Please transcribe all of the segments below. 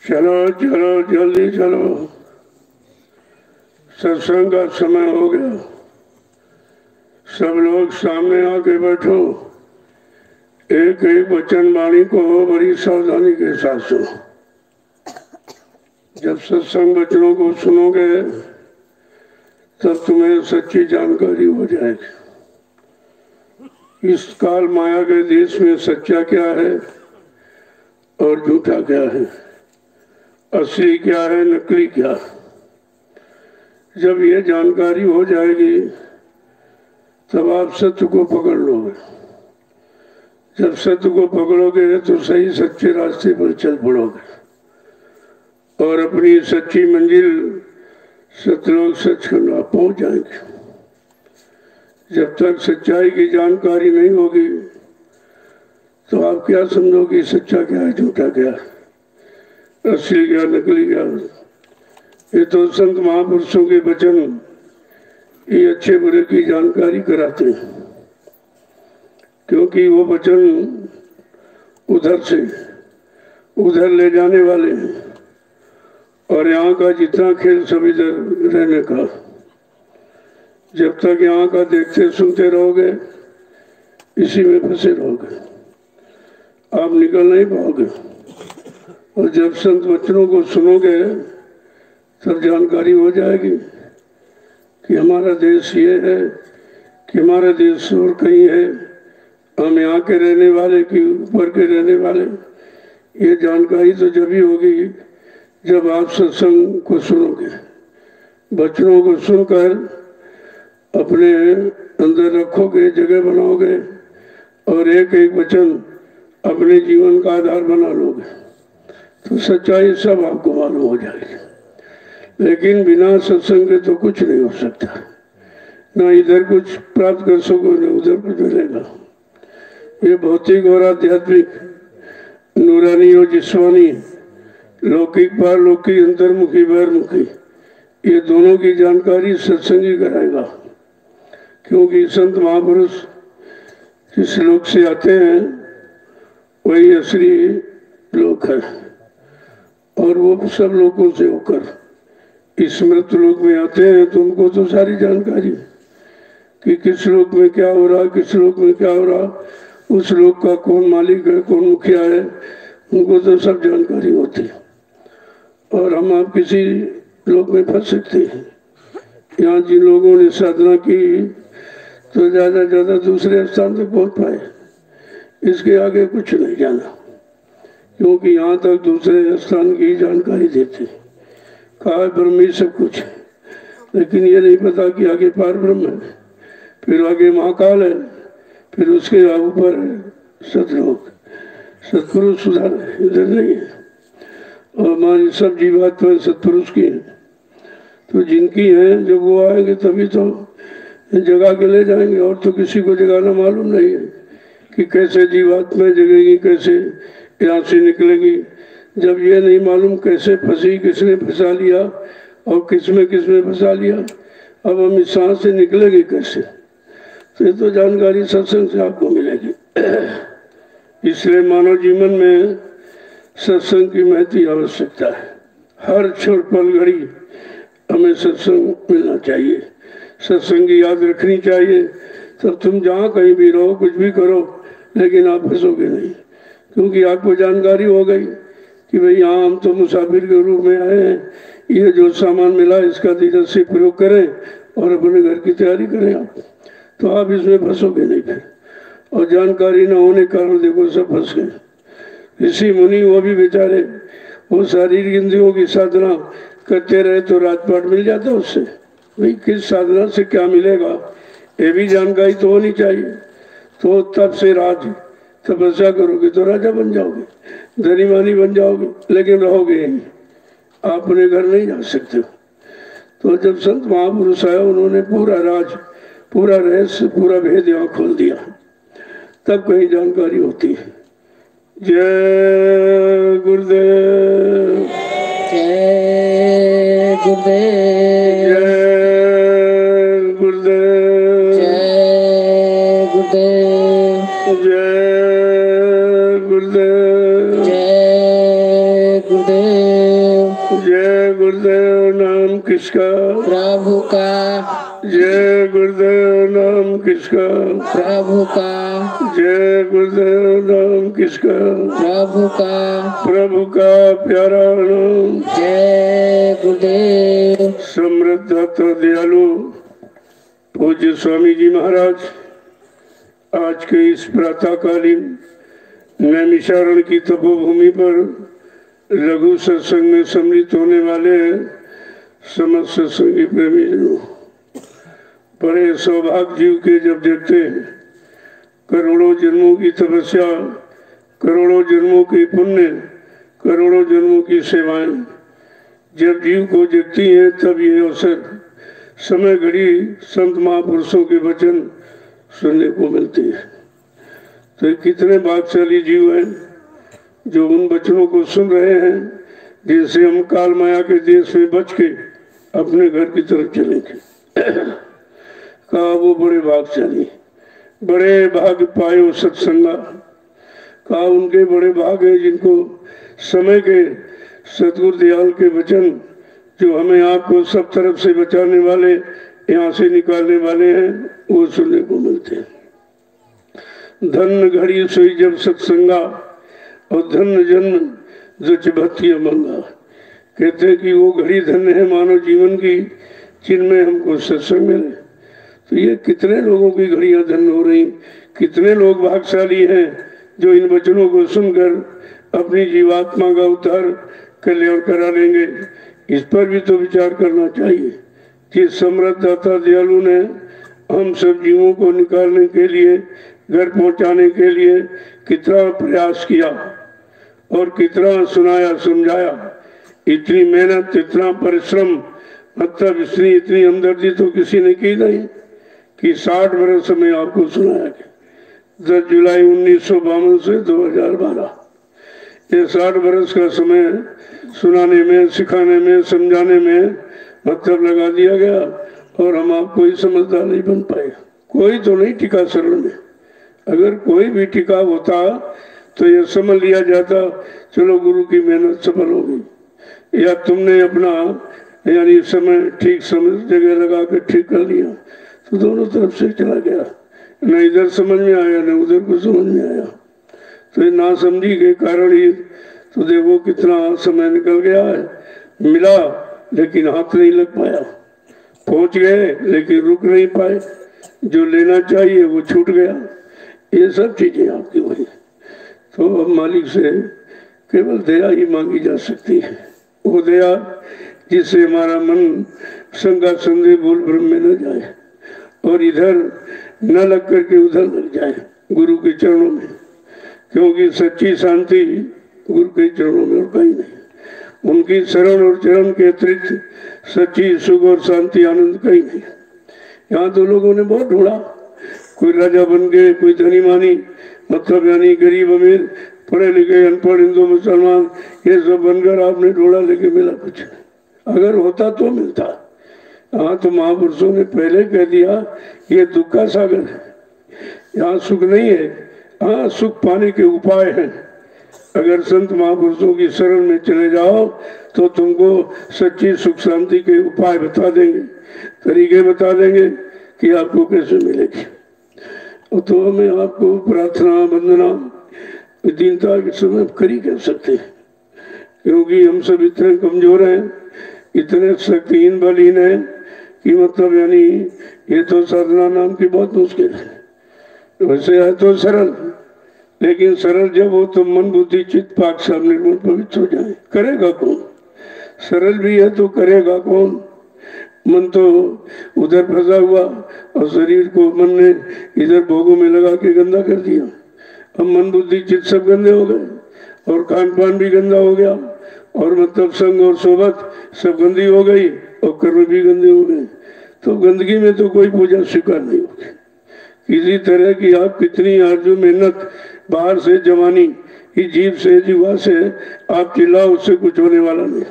चलो चलो जल्दी चलो, सत्संग का समय हो गया। सब लोग सामने आके बैठो। एक एक वचन वाणी को बड़ी सावधानी के साथ सुनो। जब सत्संग वचनों को सुनोगे तब तुम्हें सच्ची जानकारी हो जाएगी। इस काल माया के देश में सच्चा क्या है और झूठा क्या है, असली क्या है, नकली क्या है। जब ये जानकारी हो जाएगी तब आप सत्य को पकड़ लोगे। जब सत्य को पकड़ोगे तो सही सच्चे रास्ते पर चल पड़ोगे और अपनी सच्ची मंजिल सतलोक सचखंड आप पहुंच जाएंगे। जब तक सच्चाई की जानकारी नहीं होगी तो आप क्या समझोगे सच्चा क्या है, झूठा क्या है, असली क्या, नकली क्या। ये तो संत महापुरुषों के वचन ये अच्छे बुरे की जानकारी कराते हैं, क्योंकि वो वचन उधर से उधर ले जाने वाले हैं और यहाँ का जितना खेल सब इधर रहने का। जब तक यहाँ का देखते सुनते रहोगे इसी में फंसे रहोगे, आप निकल नहीं पाओगे। और जब संत वचनों को सुनोगे तब जानकारी हो जाएगी कि हमारा देश ये है कि हमारा देश और कहीं है, हम यहाँ के रहने वाले कि ऊपर के रहने वाले। ये जानकारी तो जब ही होगी जब आप सत्संग को सुनोगे, वचनों को सुनकर अपने अंदर रखोगे, जगह बनाओगे और एक एक वचन अपने जीवन का आधार बना लोगे तो सच्चाई सब आपको मालूम हो जाएगी। लेकिन बिना सत्संग के तो कुछ नहीं हो सकता, ना इधर कुछ प्राप्त कर सकोगे ना उधर कुछ मिलेगा। ये भौतिक और आध्यात्मिक, नूरानी और जिस्मानी, लौकिक पारलौकिक, अंतर्मुखी बहिर्मुखी, ये दोनों की जानकारी सत्संग ही कराएगा। क्योंकि संत महापुरुष जिस लोक से आते हैं वही असली लोक है और वो सब लोगों से होकर इस मृत लोक में आते हैं तो उनको तो सारी जानकारी कि किस लोक में क्या हो रहा, किस लोक में क्या हो रहा, उस लोक का कौन मालिक है, कौन मुखिया है, उनको तो सब जानकारी होती है। और हम आप किसी लोक में फंस सकते हैं। यहाँ जिन लोगों ने साधना की तो ज्यादा ज्यादा दूसरे स्थान तक पहुंच पाए, इसके आगे कुछ नहीं जाना, क्योंकि यहाँ तक दूसरे स्थान की जानकारी देते। कहा ब्रह्म ही सब कुछ है, लेकिन ये नहीं पता कि आगे पार ब्रह्म है, फिर आगे महाकाल है, फिर उसके ऊपर सतलोक, सतपुरुष सुधार है, इधर नहीं है। और हमारी सब जीवात्मा सतपुरुष की है, तो जिनकी है जब वो आएंगे तभी तो जगा के ले जाएंगे। और तो किसी को जगाना मालूम नहीं है कि कैसे जीवात्मा जगेगी, कैसे यहाँ से निकलेगी। जब ये नहीं मालूम कैसे फंसी, किसने फंसा लिया और किसमें फंसा लिया, अब हम इस सांस से निकलेंगे कैसे, तो ये तो जानकारी सत्संग से आपको मिलेगी। इसलिए मानव जीवन में सत्संग की महती आवश्यकता है। हर क्षण पल घड़ी हमें सत्संग मिलना चाहिए, सत्संग की याद रखनी चाहिए। तब तुम जहाँ कहीं भी रहो, कुछ भी करो, लेकिन आप फंसोगे नहीं, क्योंकि आपको जानकारी हो गई कि भाई यहाँ हम तो मुसाफिर के रूप में आए हैं, ये जो सामान मिला इसका धीरज से प्रयोग करें और अपने घर की तैयारी करें आप, तो आप इसमें फंसोगे नहीं फिर। और जानकारी न होने के कारण देखो सब फंस गए। ऋषि मुनि वो भी बेचारे वो शारीरिक इंद्रियों की साधना करते रहे तो राजपाट मिल जाता उससे। भाई किस साधना से क्या मिलेगा ये भी जानकारी तो होनी चाहिए। तो तब से राज तपस्या करोगे तो राजा बन जाओगे, धनी मानी बन जाओगे, लेकिन रहोगे यहीं, आप अपने घर नहीं जा सकते। तो जब संत महापुरुष आया उन्होंने पूरा राज, पूरा रहस्य, पूरा भेद यहाँ खोल दिया, तब कहीं जानकारी होती है। जय गुरुदेव, जय गुरुदेव, जय गुरुदेव, जय गुरुदेव, जय गुरुदेव, जय गुरुदेव। जय गुरुदेव नाम किसका? प्रभु का। जय गुरुदेव नाम किसका? प्रभु का। जय गुरुदेव नाम किसका? प्रभु का। प्रभु का प्यारा नाम। जय गुरुदेव। समृद्ध दाता दयालु पूज्य स्वामी जी महाराज, आज के इस प्रातःकालीन नैमिषारण्य की तपोभूमि पर लघु सत्संग में सम्मिलित होने वाले समस्त सत्संगी प्रेमी जनों, बड़े सौभाग्य जीव के जब देखते हैं करोड़ों जन्मों की तपस्या, करोड़ों जन्मों की पुण्य, करोड़ों जन्मों की सेवाएं जब जीव को देखती हैं, तब ये अवसर समय घड़ी संत महापुरुषों के वचन सुनने को मिलते हैं। तो कितने भाग्यशाली जीव हैं जो उन वचनों को सुन रहे हैं, जिनसे हम काल माया के देश में बच के अपने घर की तरफ चलेंगे। कहा वो बड़े भाग्यशाली, बड़े भाग्य पायो सत्संगा। कहा उनके बड़े भाग है जिनको समय के सतगुरु दयाल के वचन, जो हमें आपको सब तरफ से बचाने वाले, यहाँ से निकालने वाले हैं, वो सुनने को मिलते हैं। धन घड़ी सोई जब सत्संगा और धन जन्म जो भक्ति अमंगा। कहते हैं कि वो घड़ी धन्य है मानव जीवन की जिनमें हमको सत्संग मिले। तो ये कितने लोगों की घड़ियां धन्य हो रही, कितने लोग भाग्यशाली हैं जो इन वचनों को सुनकर अपनी जीवात्मा का उद्धार कल्याण करा लेंगे। इस पर भी तो विचार करना चाहिए। जिस समृद्ध दाता दयालु ने हम सब जीवों को निकालने के लिए, घर पहुंचाने के लिए कितना प्रयास किया और कितना सुनाया समझाया, इतनी मेहनत, इतना परिश्रम, मतलब इतनी हमदर्दी तो किसी ने की नहीं कि 60 वर्ष में आपको सुनाया गया। 10 जुलाई 1952 से 2012 ये 60 वर्ष का समय सुनाने में, सिखाने में, समझाने में मतलब लगा दिया गया और हम आप कोई समझदार नहीं बन पाए। कोई तो नहीं टिका शरण में। अगर कोई भी टिका होता तो ये समझ लिया जाता चलो गुरु की मेहनत सफल हो गई, या तुमने अपना यानी समय ठीक समझ जगह लगा कर ठीक कर लिया, तो दोनों तरफ से चला गया। न इधर समझ में आया न उधर को समझ में आया। तो ये नासमझी के कारण ही तो देखो कितना समय निकल गया है। मिला लेकिन हाथ नहीं लग पाया, पहुंच गए लेकिन रुक नहीं पाए, जो लेना चाहिए वो छूट गया। ये सब चीजें आपकी वही। तो अब मालिक से केवल दया ही मांगी जा सकती है। वो दया जिससे हमारा मन संगा संदेह भूल भ्रम में न जाए और इधर न लग करके उधर लग जाए गुरु के चरणों में, क्योंकि सच्ची शांति गुरु के चरणों में और कहीं नहीं। उनकी शरण और चरण के अतिरिक्त सच्ची सुख और शांति आनंद कहीं नहीं। यहाँ तो लोगों ने बहुत ढूंढा, कोई राजा बन गए, कोई धनी मानी, मतलब यानी गरीब अमीर, पढ़े लिखे अनपढ़, हिंदू मुसलमान, ये सब बनकर आपने ढूंढा लेकिन मिला कुछ। अगर होता तो मिलता। हाँ तो महापुरुषों ने पहले कह दिया ये दुख का सागर है, यहाँ सुख नहीं है। हाँ सुख पाने के उपाय हैं। अगर संत महापुरुषों की शरण में चले जाओ तो तुमको सच्ची सुख शांति के उपाय बता देंगे, तरीके बता देंगे कि आपको कैसे मिलेगी। तो हमें आपको प्रार्थना वंदना दीनता के समय कर ही कह सकते हैं, क्योंकि हम सब इतने कमजोर हैं, इतने शक्तिहीन बलहीन हैं कि मतलब यानी ये तो साधना नाम की बहुत मुश्किल है। वैसे है तो सरल, लेकिन सरल जब हो तो मन बुद्धि चित्त पाक सब निर्मल पवित्र हो जाए। करेगा कौन? सरल भी है तो करेगा कौन? मन तो उधर फंसा हुआ और शरीर को मन ने इधर भोगों में लगा के गंदा कर दिया। अब मन बुद्धि चित्त सब गंदे हो गए और खान पान भी गंदा हो गया और मतलब संग और सोबत सब गंदी हो गई और कर्म भी गंदे हो गए। तो गंदगी में तो कोई पूजा स्वीकार नहीं होगी। किसी तरह की आप कितनी आरजू मेहनत बाहर से जवानी ही जीव से जीवा से आप चिल्लाओ, उससे कुछ होने वाला नहीं।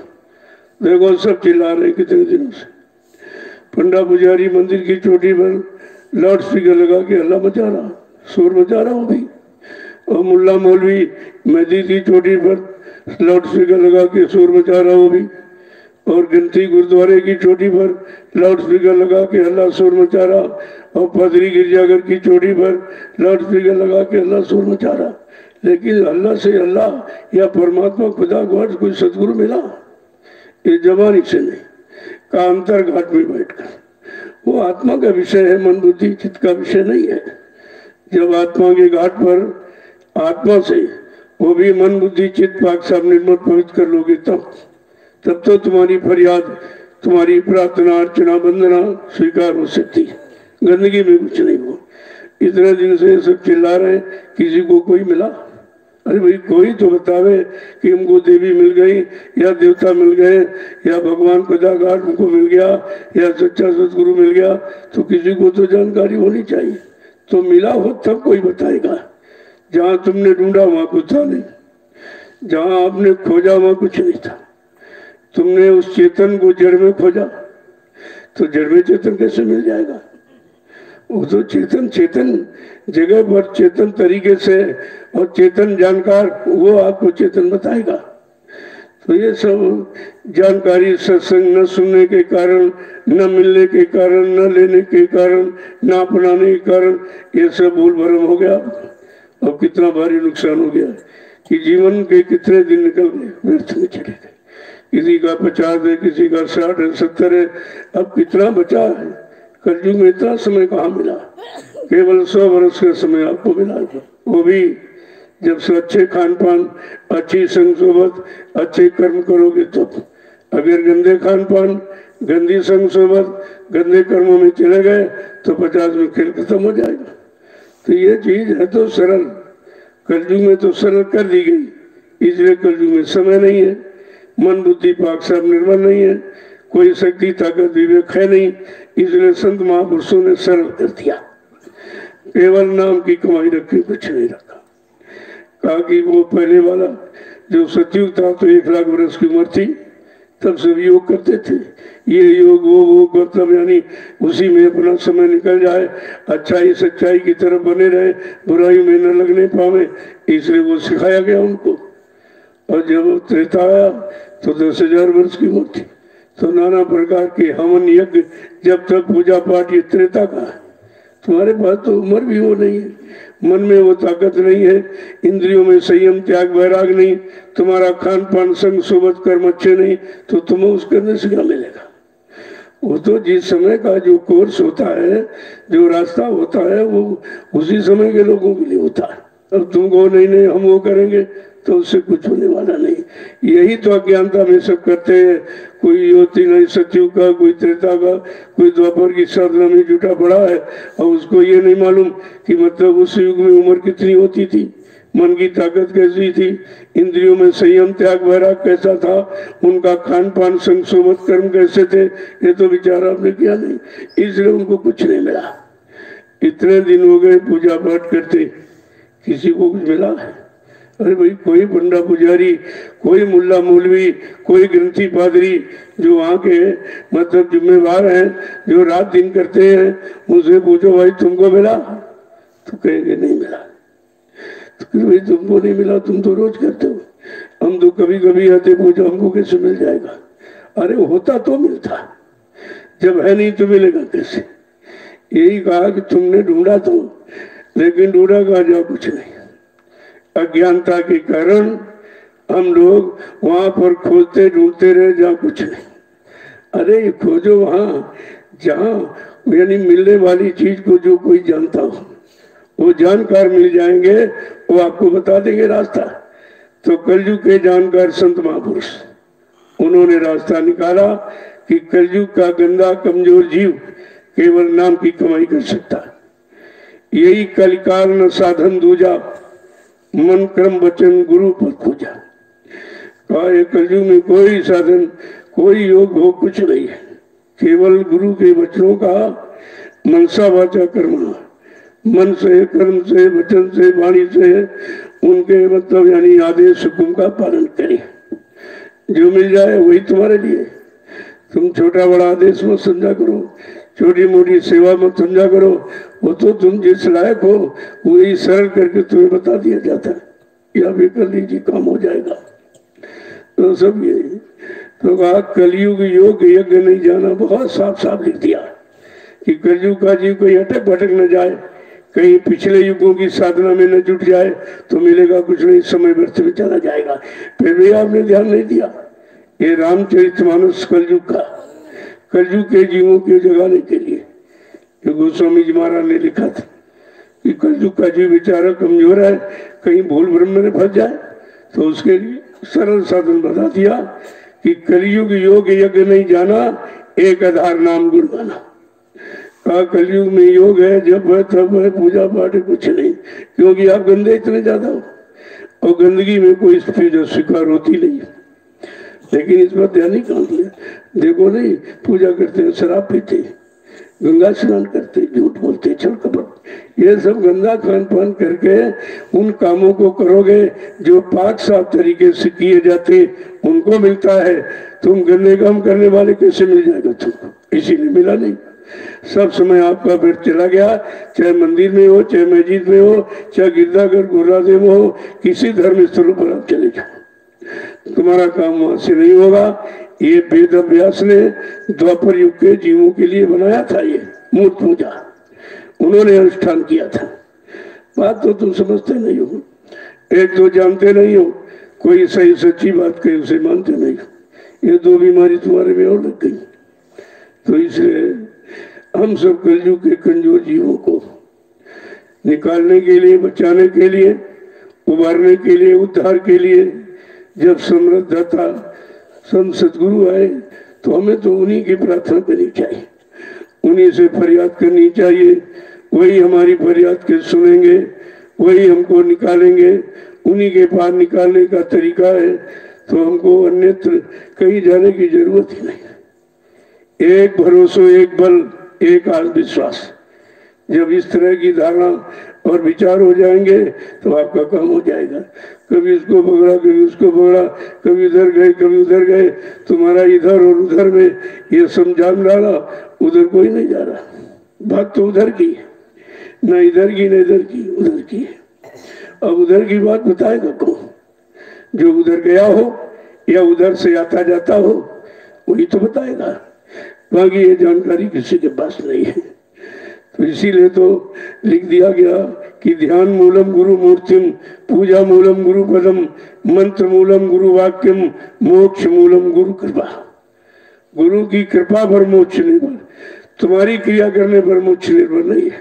देखो सब चिल्ला रहे कितने दिनों से। पंडा पुजारी मंदिर की चोटी पर लाउड स्पीकर लगा के हल्ला मचा रहा, शोर मचा रहा हूँ भी। और मुल्ला मौलवी मेहदी की चोटी पर लाउड स्पीकर लगा के शोर मचा रहा हो भी, और गिनती गुरुद्वारे की चोटी पर लाउड स्पीकर लगा के हल्ला शोर मचा रहा, और पादरी गिरजाघर की चोटी पर लाउड स्पीकर लगा के हल्ला शोर मचा रहा। लेकिन अल्लाह से अल्लाह या परमात्मा खुदा गॉड कोई सदगुरु मिला? ये जबानी से नहीं, का अंतर घाट में बैठकर। वो आत्मा का विषय है, मन बुद्धि चित्त का विषय नहीं है। जब आत्मा के घाट पर आत्मा से वो भी मन बुद्धि चित्त पाक साफ निर्मल पवित्र कर लोगे, तब तो तुम्हारी फरियाद, तुम्हारी प्रार्थना अर्चना वंदना स्वीकार हो सकती है। गंदगी में कुछ नहीं हो। इतने दिन से सब चिल्ला रहे, किसी को कोई मिला? अरे भाई कोई तो बतावे कि हमको देवी मिल गई या देवता मिल गए या भगवान खुदा घाट हमको मिल गया या सच्चा सतगुरु मिल गया, तो किसी को तो जानकारी होनी चाहिए। तो मिला हो तब कोई बताएगा। जहाँ तुमने ढूंढा वहां कुछ था नहीं, जहाँ आपने खोजा वहां कुछ नहीं था। तुमने उस चेतन को जड़ में खोजा, तो जड़ में चेतन कैसे मिल जाएगा? वो तो चेतन जगह पर चेतन तरीके से और चेतन जानकार वो आपको चेतन बताएगा। तो ये सब जानकारी सत्संग न सुनने के कारण, न मिलने के कारण, न लेने के कारण, न अपनाने के कारण ये सब भूल भरम हो गया। अब कितना भारी नुकसान हो गया कि जीवन के कितने दिन निकल गए, व्यर्थ में चले गए। किसी का 50 है, किसी का 60 है, 70 है, अब कितना बचा है? कलयुग में इतना समय कहाँ मिला? केवल 100 वर्ष का समय आपको मिला, वो भी जब से अच्छे खान पान, अच्छी संग सोबत, अच्छे कर्म करोगे तब। अगर गंदे खान पान, गंदी संग सोबत, गंदे कर्मों में चले गए तो 50 में खेल खत्म हो जाएगा। तो ये चीज है तो सरल, कलयुग में तो सरल कर दी गई, इसलिए कलयुग में समय नहीं है, मन बुद्धि पाक साफ निर्मल नहीं है, कोई शक्ति ताकत विवेक है नहीं, इसलिए संत महापुरुषों ने सरल कर दिया। केवल नाम की कमाई रखी, कुछ नहीं रखा। कहा कि वो पहले वाला जो सतयुग था तो 1 लाख वर्ष की उम्र थी, तब सब योग करते थे। ये योग वो मतलब यानी उसी में अपना समय निकल जाए, अच्छाई सच्चाई की तरफ बने रहे, बुराई में न लगने पावे, इसलिए वो सिखाया गया उनको। और जब त्रेता आया तो 10,000 वर्ष की उम्र थी। तो नाना प्रकार के हवन यज्ञ, जब तक पूजा पाठ, ये त्रेता का है। तुम्हारे पास तो उम्र भी वो नहीं है, मन में वो ताकत नहीं है, इंद्रियों में संयम त्याग वैराग नहीं, तुम्हारा खान पान संग सोबत कर्म अच्छे नहीं, तो तुम्हें उस करने से क्या मिलेगा? वो तो जिस समय का जो कोर्स होता है, जो रास्ता होता है, वो उसी समय के लोगों के लिए होता है। अब तुम कहो नहीं हम वो करेंगे, तो उससे कुछ होने वाला नहीं। यही तो अज्ञानता में सब करते हैं। कोई योति नहीं सतयुग का, कोई त्रेता का, कोई द्वापर की साधना में जुटा पड़ा है, और उसको ये नहीं मालूम कि मतलब उस युग में उम्र कितनी होती थी, मन की ताकत कैसी थी, इंद्रियों में संयम त्याग वैराग कैसा था, उनका खान पान संग सोबत कर्म कैसे थे, ये तो विचार आपने किया नहीं, इसलिए उनको कुछ नहीं मिला। इतने दिन हो गए पूजा पाठ करते, किसी को कुछ मिला है? अरे भाई कोई पंडा पुजारी, कोई मुल्ला मौलवी, कोई ग्रंथी पादरी जो वहाँ के मतलब जिम्मेवार हैं, जो रात दिन करते हैं, मुझसे पूछो भाई तुमको मिला? तो कहेंगे नहीं मिला। तो फिर भाई तुमको नहीं मिला, तुम तो रोज करते हो, हम तो कभी कभी आते, पूछो हमको कैसे मिल जाएगा? अरे होता तो मिलता, जब है नहीं तो मिलेगा कैसे? यही कहा कि तुमने ढूंढा तो, लेकिन ढूंढा कहा जा कुछ नहीं। अज्ञानता के कारण हम लोग वहां पर खोजते ढूंढते रहे जहाँ कुछ नहीं। अरे ये खोजो वहां जहाँ यानी मिलने वाली चीज को जो कोई जानता हो, वो जानकार मिल जाएंगे, वो आपको बता देंगे रास्ता। तो कलयुग के जानकार संत महापुरुष, उन्होंने रास्ता निकाला कि कलयुग का गंदा कमजोर जीव केवल नाम की कमाई कर सकता है। यही कलिकाल न साधन दूजा, मन क्रम वचन गुरु पद पूजा। कलयुग में कोई साधन, कोई योग हो कुछ नहीं है, केवल गुरु के वचनों का मनसा वाचा कर्म, मन से कर्म से वचन से वाणी से उनके मतलब यानी आदेश हुक्म का पालन करें। जो मिल जाए वही तुम्हारे लिए। तुम छोटा बड़ा आदेश मत समझा करो, छोटी मोटी सेवा मत समझा करो, वो तो तुम जिस लायक हो वही सरल करके तुम्हें बता दिया जाता है, या भी कर लीजिए काम हो जाएगा। तो सब ये तो कहा कलयुग योग यज्ञ नहीं जाना, बहुत साफ साफ लिख दिया कि कलयुग का जीव कोई अटक भटक न जाए, कहीं पिछले युगों की साधना में न जुट जाए तो मिलेगा कुछ नहीं, समय व्यर्थ में चला जाएगा। फिर भी आपने ध्यान नहीं दिया। ये रामचरितमानस कलयुग का, कलयुग के जीवों को जगाने के लिए जो गोस्वामी जी महाराज ने लिखा था कि कलयुग का जीव बेचारा कमजोर है, कहीं भूल भ्रम में फंस जाए, तो उसके लिए सरल साधन बता दिया कि कलयुग योग यज्ञ नहीं जाना, एक आधार नाम गुण गाना। कहा कलयुग में योग है, जब है तब है, पूजा पाठ कुछ नहीं, क्योंकि आप गंदे इतने ज्यादा हो और गंदगी में कोई पूजा स्वीकार होती नहीं। लेकिन इस पर ध्यान नहीं कहाँ दिया। देखो नहीं, पूजा करते हैं, शराब पीते, गंगा स्नान करते, झूठ बोलते, छल कपट, ये सब गंदा खान पान करके उन कामों को करोगे जो पाक साफ तरीके से किए जाते उनको मिलता है। तुम गंदे काम करने वाले कैसे मिल जाएगा तुमको? इसीलिए मिला नहीं। सब समय आपका व्यर्थ चला गया, चाहे मंदिर में हो, चाहे मस्जिद में हो, चाहे गिरजाघर गुरुद्वारे में हो, किसी धर्म स्थलों पर आप चले जाओ, तुम्हारा काम वहां से नहीं होगा। ये वेद व्यास ने द्वापर युग के जीवों के लिए बनाया था, ये मूर्त पूजा उन्होंने अनुष्ठान किया था। बात तो तुम समझते नहीं हो, एक दो जानते नहीं हो, कोई सही सच्ची बात कही उसे मानते नहीं हो। ये दो बीमारी तुम्हारे में और लग गई। तो इसलिए हम सब कलयुग के कमजोर जीवों को निकालने के लिए, बचाने के लिए, उबारने के लिए, उद्धार के लिए जब समृद्धता संत सदगुरु आए तो हमें तो उन्हीं की प्रार्थना करनी चाहिए, उन्हीं से फरियाद करनी चाहिए। वही हमारी फरियाद के सुनेंगे, वही हमको निकालेंगे, उन्हीं के पार निकालने का तरीका है। तो हमको अन्यत्र कहीं जाने की जरूरत ही नहीं। एक भरोसा, एक बल, एक आत्म विश्वास, जब इस तरह की धारणा और विचार हो जाएंगे तो आपका काम हो जाएगा। कभी उसको पकड़ा, कभी उसको पकड़ा, कभी इधर गए, कभी उधर गए, तुम्हारा इधर और उधर में ये समझान डाला, उधर कोई नहीं जा रहा। बात तो उधर की है, न इधर की, न इधर की, उधर की है। अब उधर की बात बताएगा कौन? जो उधर गया हो या उधर से आता जाता हो, वही तो बताएगा। बाकी ये जानकारी किसी के पास नहीं है। तो इसीलिए तो लिख दिया गया कि ध्यान मूलम गुरु मूर्तिम, पूजा मूलम गुरु पदम, मंत्र मूलम गुरु वाक्यम, मोक्ष मूलम गुरु कृपा। गुरु की कृपा पर मोक्ष निर्भर, तुम्हारी क्रिया करने पर मोक्ष निर्भर नहीं है।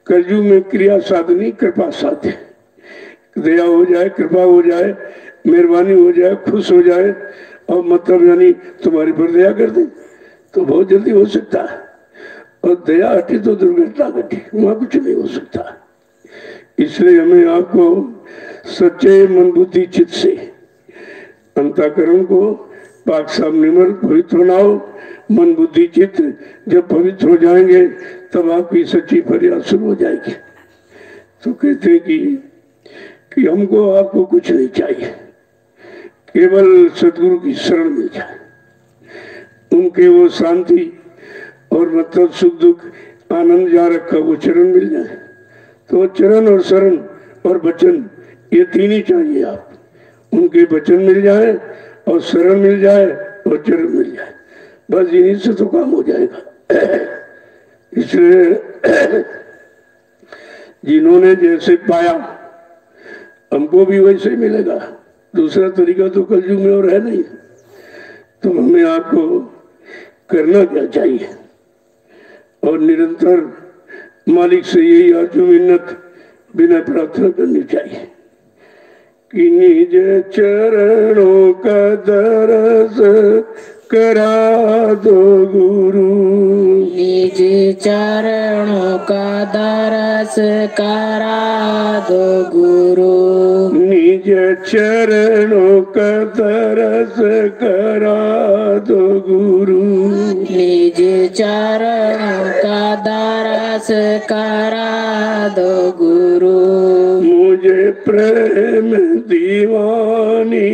कलयुग में क्रिया साधनी, कृपा साध्य। दया हो जाए, कृपा हो जाए, मेहरबानी हो जाए, खुश हो जाए और मतलब यानी तुम्हारे पर दया कर दे तो बहुत जल्दी हो सकता है। और दया हटी तो दुर्घटना घटी, वहां कुछ नहीं हो सकता। इसलिए हमें आपको सच्चे मन बुद्धि चित्त से अंतःकरण को पाक साफ निर्मल पवित्र बनाओ। मन बुद्धि चित्त जब पवित्र हो जाएंगे तब आपकी सच्ची फरियाद शुरू हो जाएगी। तो कहते हैं कि हमको आपको कुछ नहीं चाहिए, केवल सदगुरु की शरण मिल जाए, उनके वो शांति और मतलब सुख दुख आनंद जा रखा वो चरण मिल जाए। तो चरण और शरण और वचन ये तीन ही चाहिए। आप उनके वचन मिल जाए और शरण मिल जाए और चरण मिल जाए, बस इन्हीं से तो काम हो जाएगा। इसलिए जिन्होंने जैसे पाया हमको भी वैसे ही मिलेगा, दूसरा तरीका तो कलयुग में और है नहीं। तो हमें आपको करना क्या चाहिए और निरंतर मालिक से यही आरजू मिन्नत बिना प्रार्थना करनी चाहिए कि निज चरणों का दरस करा दो गुरु, निज चरणों का दरस करा दो गुरु, निज चरणों का दरस करा दो गुरु, निज चरणों का दरस करा दो गुरु, मुझे प्रेम दीवानी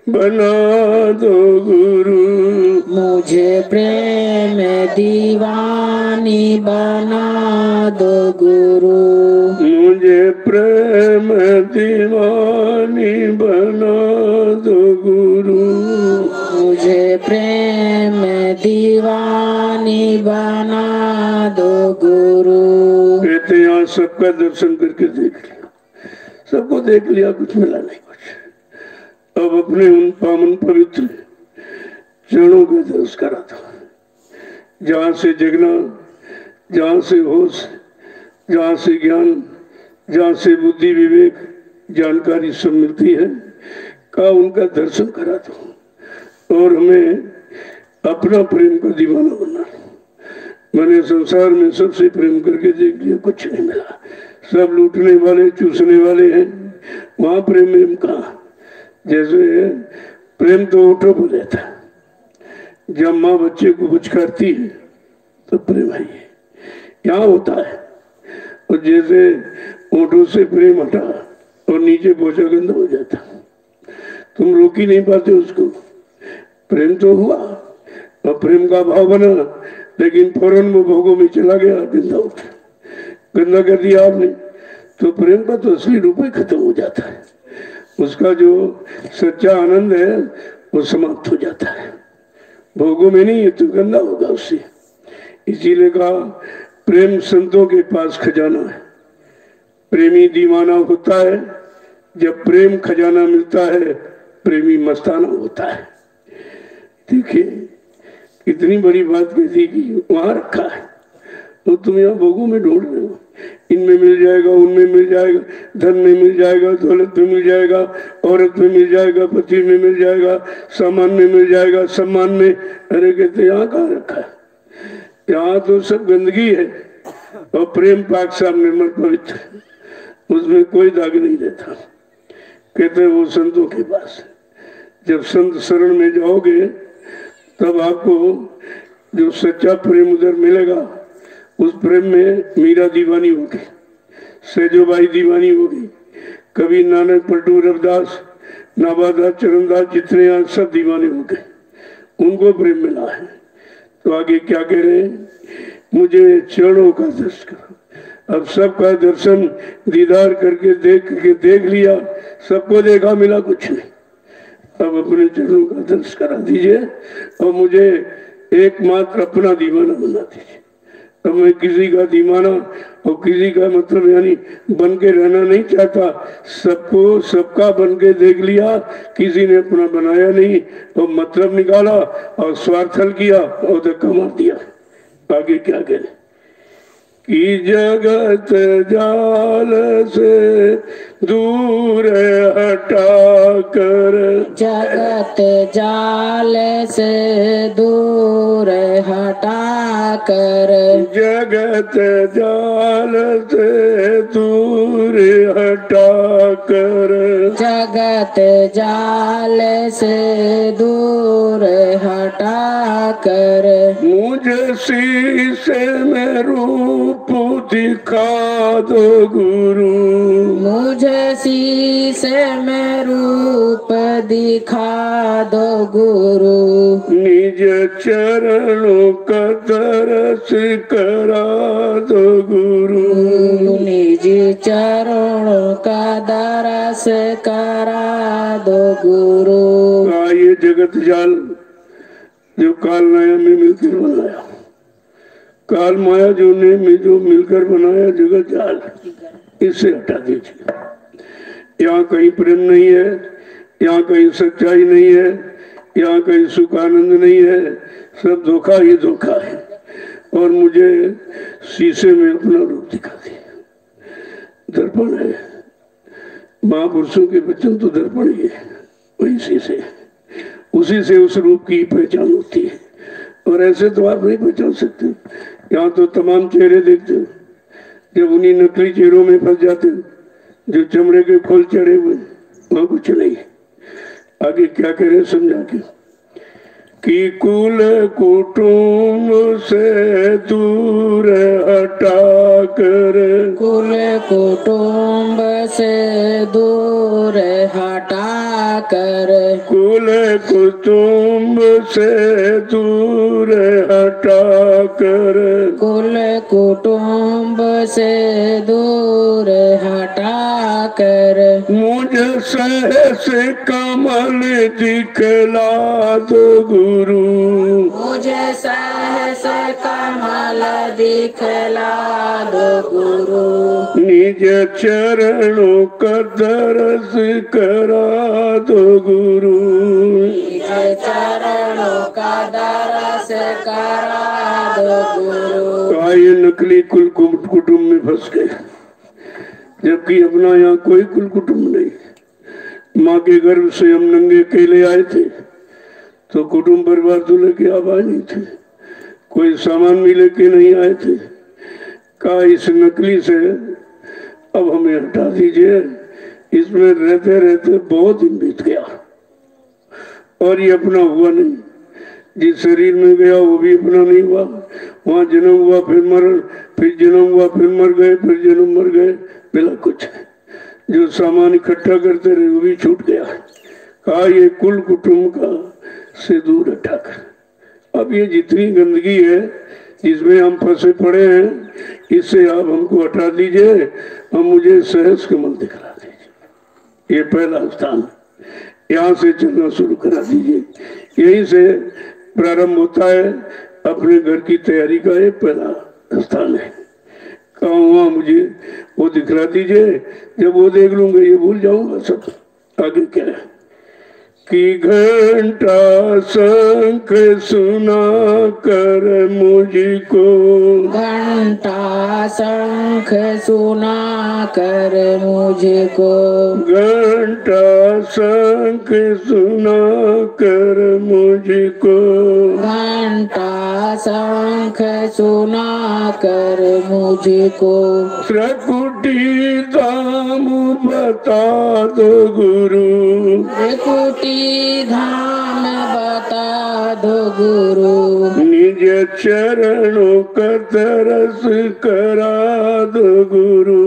बना दो गुरु, मुझे प्रेम दीवानी बना दो गुरु, मुझे प्रेम दीवानी बना दो गुरु, मुझे प्रेम दीवानी बना दो गुरु। कहते यहाँ सबका दर्शन करके देख लिया, सबको देख लिया, कुछ मिला नहीं कुछ। अब अपने उन पावन पवित्र चरणों का दर्श करा था, जहाँ से जगना, जहाँ से होश, जहाँ से ज्ञान, जहाँ से बुद्धि विवेक जानकारी सब मिलती है, का उनका दर्शन करा दो और हमें अपना प्रेम का दीवाना बना। मैंने संसार में सबसे प्रेम करके देख लिया, कुछ नहीं मिला, सब लूटने वाले चूसने वाले हैं, वहां प्रेम कहाँ। जैसे प्रेम तो ओठों पर रहता है, जब माँ बच्चे को कुछ करती है तो प्रेम है, यहाँ होता है। और जैसे ओठों से प्रेम हटा और नीचे पोछा गंदा हो जाता, तुम रोक ही नहीं पाते उसको। प्रेम तो हुआ और प्रेम का भाव बना, लेकिन फौरन वो भोगों में चला गया, गंदा उठा, गंदा कर दिया आपने, तो प्रेम का तो असली रूप ही खत्म हो जाता है, उसका जो सच्चा आनंद है वो समाप्त हो जाता है। भोगों में नहीं है तो गंदा होगा उससे। इसीलिए कहा प्रेम संतों के पास खजाना है, प्रेमी दीवाना होता है जब प्रेम खजाना मिलता है, प्रेमी मस्ताना होता है। देखिए कितनी बड़ी बात कह दी कि वहां रखा है, तो तुम यहाँ भोगों में ढूंढ रहे हो, इनमें मिल जाएगा, उनमें मिल जाएगा, धन में मिल जाएगा, दौलत में मिल जाएगा, औरत में मिल जाएगा, पति में मिल जाएगा, सामान में मिल जाएगा, सम्मान में। अरे कहते यहाँ कहाँ रखा है, यहाँ तो सब गंदगी है और प्रेम पाक साफ निर्मल पवित्र, उसमें कोई दाग नहीं रहता। कहते वो संतों के पास, जब संत शरण में जाओगे तब आपको जो सच्चा प्रेम उधर मिलेगा, उस प्रेम में मीरा दीवानी होगी, सेजोबाई दीवानी होगी, कभी नानक, पलटू, रविदास, नाबादास, चरणदास, जितने यहाँ सब दीवाने हो गए, उनको प्रेम मिला है। तो आगे क्या कह रहे हैं, मुझे चरणों का दर्शन करो। अब सबका दर्शन दीदार करके देख लिया, सबको देखा, मिला कुछ नहीं। अब अपने चरणों का दर्शन करा दीजिए और मुझे एकमात्र अपना दीवाना बना दीजिए। अब मैं किसी का दीवाना और किसी का मतलब यानी बन के रहना नहीं चाहता, सबको सबका बन के देख लिया, किसी ने अपना बनाया नहीं और मतलब निकाला और स्वार्थल किया और धक्का मार दिया। आगे क्या करें कि जगत जाल से दूर हटा कर, जगत जाल से दूर हटा कर, जगत जाल से दूर हटा कर, जगत जाल से दूर हटा कर, मुझे शीशे में रूप दिखा दो गुरु, मुझे शीशे में रूप दिखा दो गुरु, निज चरणों का दर्श करा दो गुरु, निज चरणों का दर्श करा दो गुरु। ये जगत जाल जो काल माया में मिलकर बनाया, काल माया जो ने में जो मिलकर बनाया जगत जाल, इसे हटा दीजिए। यहाँ कहीं प्रेम नहीं है, यहाँ कहीं सच्चाई नहीं है, यहाँ कहीं सुख आनंद नहीं है, सब धोखा ही धोखा है। और मुझे शीशे में अपना रूप दिखा दिया। दर्पण है, महापुरुषों के वचन तो दर्पण ही है, वही शीशे, उसी से उस रूप की पहचान होती है। और ऐसे तो आप नहीं पहचान सकते। यहाँ तो तमाम चेहरे देखते हो, जब उन्हीं नकली चेहरों में फंस जाते हो जो चमड़े के खोल चढ़े हुए, वहां कुछ नहीं। आगे क्या करे समझा के कि कुल कुटुंब से दूर हटा कर, कुल कुटुंब से दूर हटा कर, कुल कुटुंब से दूर हटा कर, कुल कुटुंब से दूर हटा कर मुझे सहस कमल दिखला दो गुरु, मुझे सहस कमल दिखला दो गुरु, निज चरणों का दरस करा दो गुरु, निज चरणों का दरस करा दो गुरु। ये नकली कुल कुटुंब में फंस गए, जबकि अपना यहाँ कोई कुल कुटुंब नहीं। माँ के गर्भ से हम नंगे अकेले आए थे तो कुटुंब परिवार तो लेके आवाज नहीं थे, कोई सामान भी लेके नहीं आए थे। कहा इस नकली से अब हमें हटा दीजिए, इसमें रहते रहते बहुत दिन बीत गया और ये अपना हुआ नहीं। जिस शरीर में गया वो भी अपना नहीं हुआ, वहां जन्म हुआ फिर मर, फिर जन्म हुआ फिर मर गए, फिर जन्म मर गए, बिना कुछ। जो सामान इकट्ठा करते रहे वो भी छूट गया। कहा ये कुल कुटुंब का से दूर हटाकर अब ये जितनी गंदगी है जिसमें हम फंसे पड़े हैं, इससे आप हमको हटा दीजिए, हम मुझे सहस कमल दिखला दीजिए। ये पहला स्थान, यहाँ से चलना शुरू करा दीजिए। यहीं से प्रारंभ होता है अपने घर की तैयारी का, ये पहला स्थान है। कहा वहाँ मुझे वो दिखला दीजिए, जब वो देख लूंगा ये भूल जाऊंगा सब। आगे क्या है कि घंटा शंख सुना कर मुझको, घंटा शंख सुना कर मुझको, घंटा शंख सुना कर मुझको, घंटा शंख सुना कर मुझको, त्रिकुटी धाम बता दो गुरु, त्रिकुटी धाम बता दो गुरु, निज चरणों का दरस करा दो गुरु,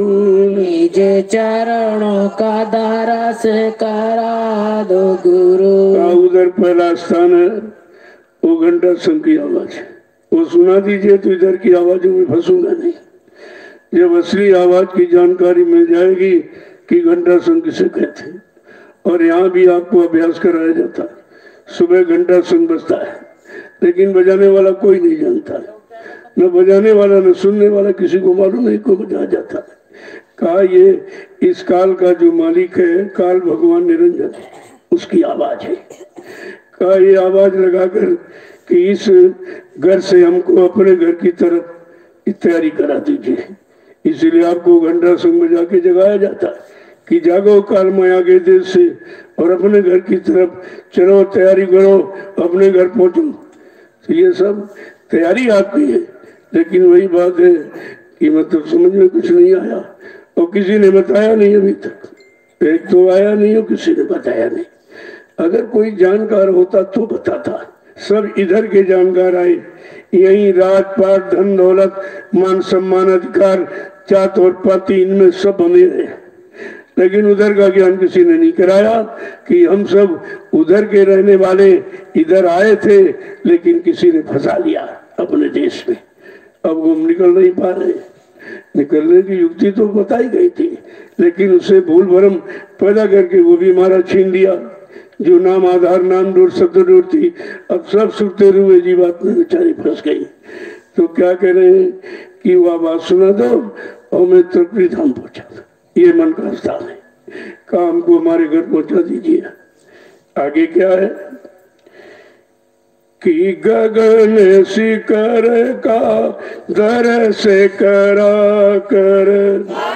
निज चरणों का दरस करा दो गुरु। उधर पहला स्थान है वो घंटा शंख की आवाज, वो सुना दीजिए तो इधर की आवाजों में फंसूंगा नहीं। जब असली आवाज की जानकारी मिल जाएगी कि घंटा शंख किसे कहते हैं, और यहाँ भी आपको अभ्यास कराया जाता है। सुबह घंटा शंख बजता है लेकिन बजाने वाला कोई नहीं जानता, न बजाने वाला न सुनने वाला, किसी को मालूम नहीं को बजाया जाता है। कहा ये इस काल का जो मालिक है, काल भगवान निरंजन, उसकी आवाज है। कहा ये आवाज लगाकर कि इस घर से हमको अपने घर की तरफ तैयारी करा दीजिए। इसीलिए आपको घंटा शंख बजा के जगाया जाता है कि जागो काल माया के देश से और अपने घर की तरफ चलो, तैयारी करो, अपने घर पहुंचो। तो ये सब तैयारी आपकी है, लेकिन वही बात है कि मतलब समझ में कुछ नहीं आया और किसी ने बताया नहीं अभी तक। एक तो आया नहीं और किसी ने बताया नहीं। अगर कोई जानकार होता तो बताता। सब इधर के जानकार आए, यही राजपाट, धन दौलत, मान सम्मान, अधिकार, जात और पाति, इनमें सब बने रहे, लेकिन उधर का ज्ञान किसी ने नहीं कराया कि हम सब उधर के रहने वाले इधर आए थे, लेकिन किसी ने फंसा लिया अपने देश में। अब हम निकल नहीं पा रहे। निकलने की युक्ति तो बताई गई थी, लेकिन उससे भूल भरम पैदा करके वो भी हमारा छीन दिया। जो नाम आधार, नाम डोर, शब्द डोर थी, अब सब सुनते हुए जीवात में बेचारी फंस गई। तो क्या कह रहे हैं कि वो आवाज सुना दो और मैं त्रिकुटी धाम पहुंचा था। ये मन का स्थान है, काम को हमारे घर पहुंचा दीजिए। आगे क्या है कि गगन शिखर का दरस करा कर,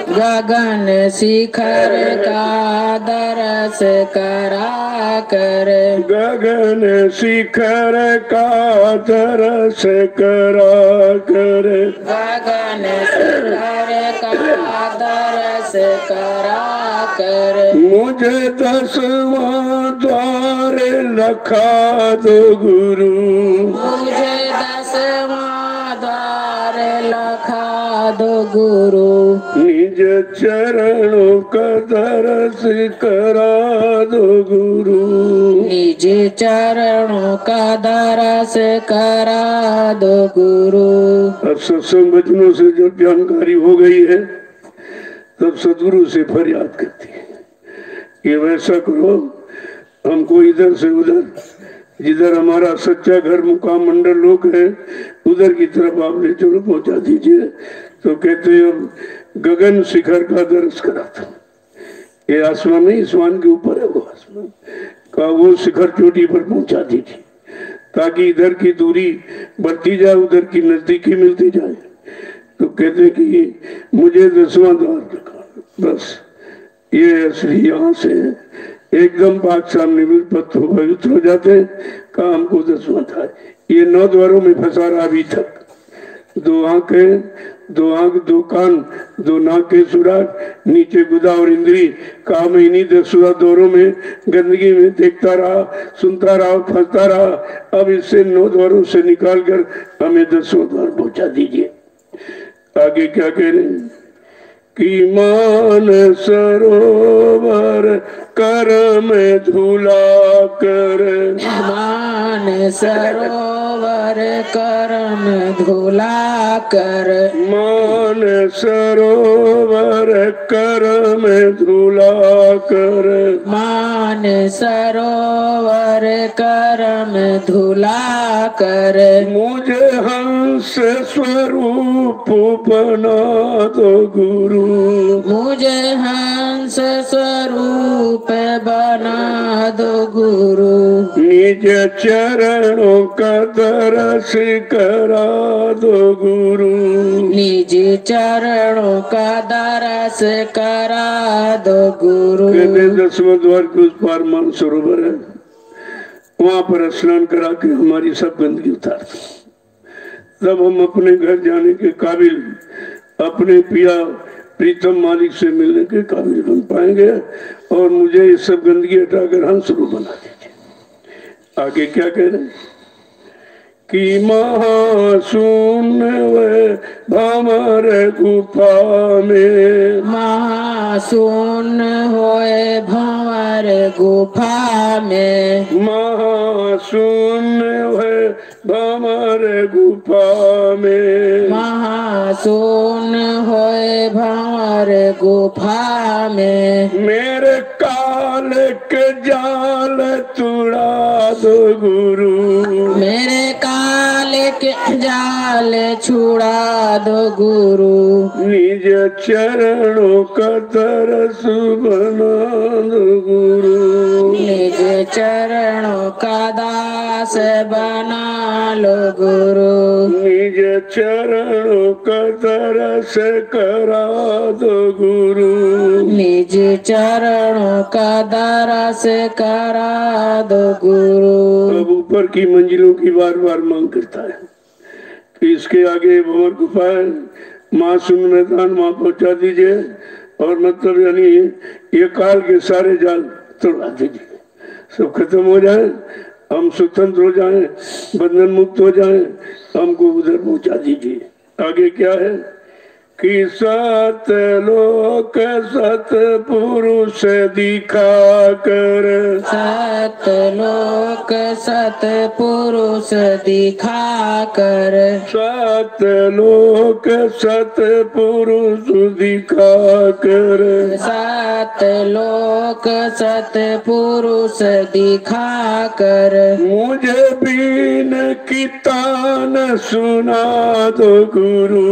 गगन शिखर का दरस करा कर, गगन शिखर का दरस करा कर, गगन शिखर का दरस करा कर, मुझे 10वां द्वार लखा दो गुरु, मुझे 10वां द्वार लखा दो गुरु। निज चरणों का दरस करा दो गुरु। निज चरणों का दरस करा दो गुरु। अब सत्संग वचनों से जब जानकारी हो गई है तब सदगुरु से फरियाद करती है, ये वैसा करो, हमको इधर से उधर, जिधर हमारा सच्चा घर मुकाम मंडल लोग है उधर की तरफ आप ले चलो, पहुंचा दीजिए। तो कहते अब गगन शिखर का दर्श करा था, ये आसमान नहीं, आसमान के ऊपर है वो आसमान का, वो शिखर चोटी पर पहुंचा दीजिए ताकि इधर की दूरी बढ़ती जाए, उधर की नजदीकी मिलती जाए। तो कहते कि मुझे 10वां द्वार रखा, बस ये असली यहाँ से एकदम बात सामने पत्थर पवित्र हो जाते, काम को 10वां था। ये 9 द्वारों में फंसा रहा अभी तक, 2 आंखें, 2 आंख, 2 कान, 2 नाक के सुराग, नीचे गुदा और इंद्री, काम इन्हीं 10 द्वारों में गंदगी में देखता रहा, सुनता रहा, फंसता रहा। अब इससे 9 द्वारों से निकाल कर हमें 10वां द्वार पहुंचा दीजिए। आगे क्या कह रहे हैं कि मान सरोवर कर में धुला कर, मान सरोवर कर में धुला कर, मान सरोवर कर में धुला कर, मान सरोवर कर में धुला कर, मुझे हंस स्वरूप बना दो गुरु। मुझे हंस स्वरूप बना दो गुरु। निज चरणों का दरस करा दो गुरु। निज चरणों का दरस करा दो गुरु। कहते 10वां द्वार के उस पार मान सरोवर है, वहां पर स्नान करा के हमारी सब गंदगी उतार दो, तब हम अपने घर जाने के काबिल, अपने पिया प्रीतम मालिक से मिलने के काबिल बन पाएंगे और मुझे ये सब गंदगी हटाकर हंसरूप बना दीजिए। आगे क्या कह रहे हैं कि महाशून्य वे भंवर गुफा में, महाशून्य होए भंवर गुफा में, महाशून्य वे भंवर गुफा में, महाशून्य होए भंवर गुफा में, मेरे काल के जाल तुड़ा दो गुरु। मेरे काल के जाल छुड़ा दो गुरु। निज चरणों का दरस बना दो गुरु। निज चरणों का दास बना लो गुरु। निज चरणों का दरस करा दो गुरु। निज चरणों का दरस करा दो गुरु। अब ऊपर की मंजिलों की बार बार मांग करता है कि इसके आगे भंवर गुफा है, मासूम मैदान वहां पहुंचा दीजिए और मतलब यानी ये काल के सारे जाल तोड़ा दीजिए, सब खत्म हो जाए, हम स्वतंत्र हो जाएं, बंधन मुक्त हो जाएं, हमको उधर पहुंचा दीजिए। आगे क्या है कि सतलोक सतपुरुष दिखा कर, सतलोक सतपुरुष दिखा कर, सतलोक सतपुरुष दिखा कर, सतलोक सतपुरुष दिखा कर, मुझे बीन की तान सुना दो गुरु।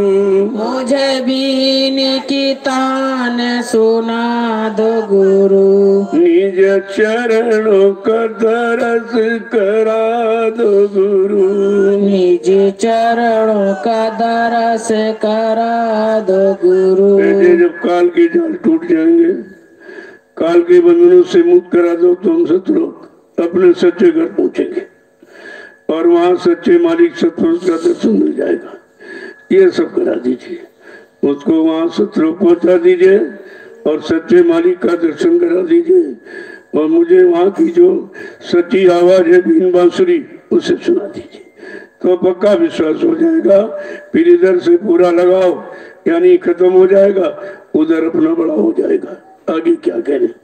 मुझे बीन की तान सुना दो गुरु। निज चरणों का दरस करा दो गुरु। निज चरणों का दरस करा दो गुरु। जब काल के जाल टूट जाएंगे, काल के बंधनों से मुक्त करा दो तो हम सतलोक अपने सच्चे घर पहुंचेंगे और वहां सच्चे मालिक सतपुरुष का दर्शन मिल जाएगा। ये सब करा दीजिए, उसको वहां सतलोक पहुंचा दीजिए और सच्चे मालिक का दर्शन करा दीजिए और मुझे वहां की जो सच्ची आवाज है बीन बांसुरी उसे सुना दीजिए, तो पक्का विश्वास हो जाएगा। फिर इधर से पूरा लगाओ, यानी खत्म हो जाएगा, उधर अपना बड़ा हो जाएगा। आगे क्या कह रहे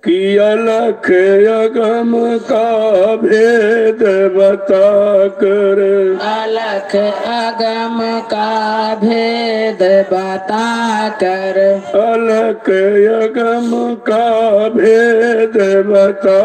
कि अलख अगम का भेद बता कर, अलख अगम का भेद बता कर, अलख अगम का भेद बता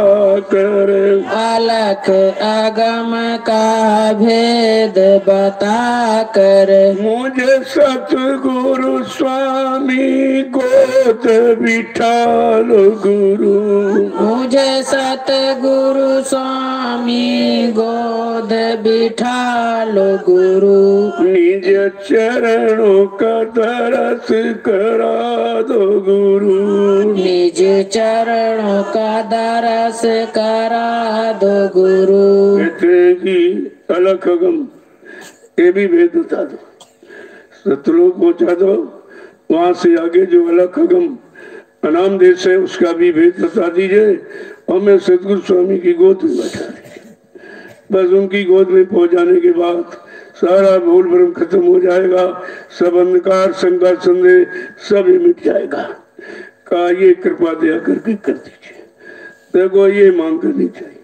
कर, अलख अगम का भेद बता कर, मुझे सतगुरु स्वामी गोद बिठाल गुरु, मुझे सतगुरु स्वामी गोद बिठा लो गुरु, निज चरणों का दरस करा दो गुरु, निज चरणों का दरस करा दो गुरु। कहते हैं कि अलख अगम ये भी भेद बता दो, सतलोक पहुंचा दो, वहां से आगे जो अलख अगम अनाम देश है उसका भी भेद बता दीजिए, और मैं सतगुरु स्वामी की गोद में बैठा दीजिए। बस उनकी गोद में पहुंच जाने के बाद सारा भूल भ्रम खत्म हो जाएगा, सब अंधकार शंका संदेह सब ही मिट जाएगा। कहा ये कृपा दया करके कर दीजिए, देखो ये मांग करनी चाहिए।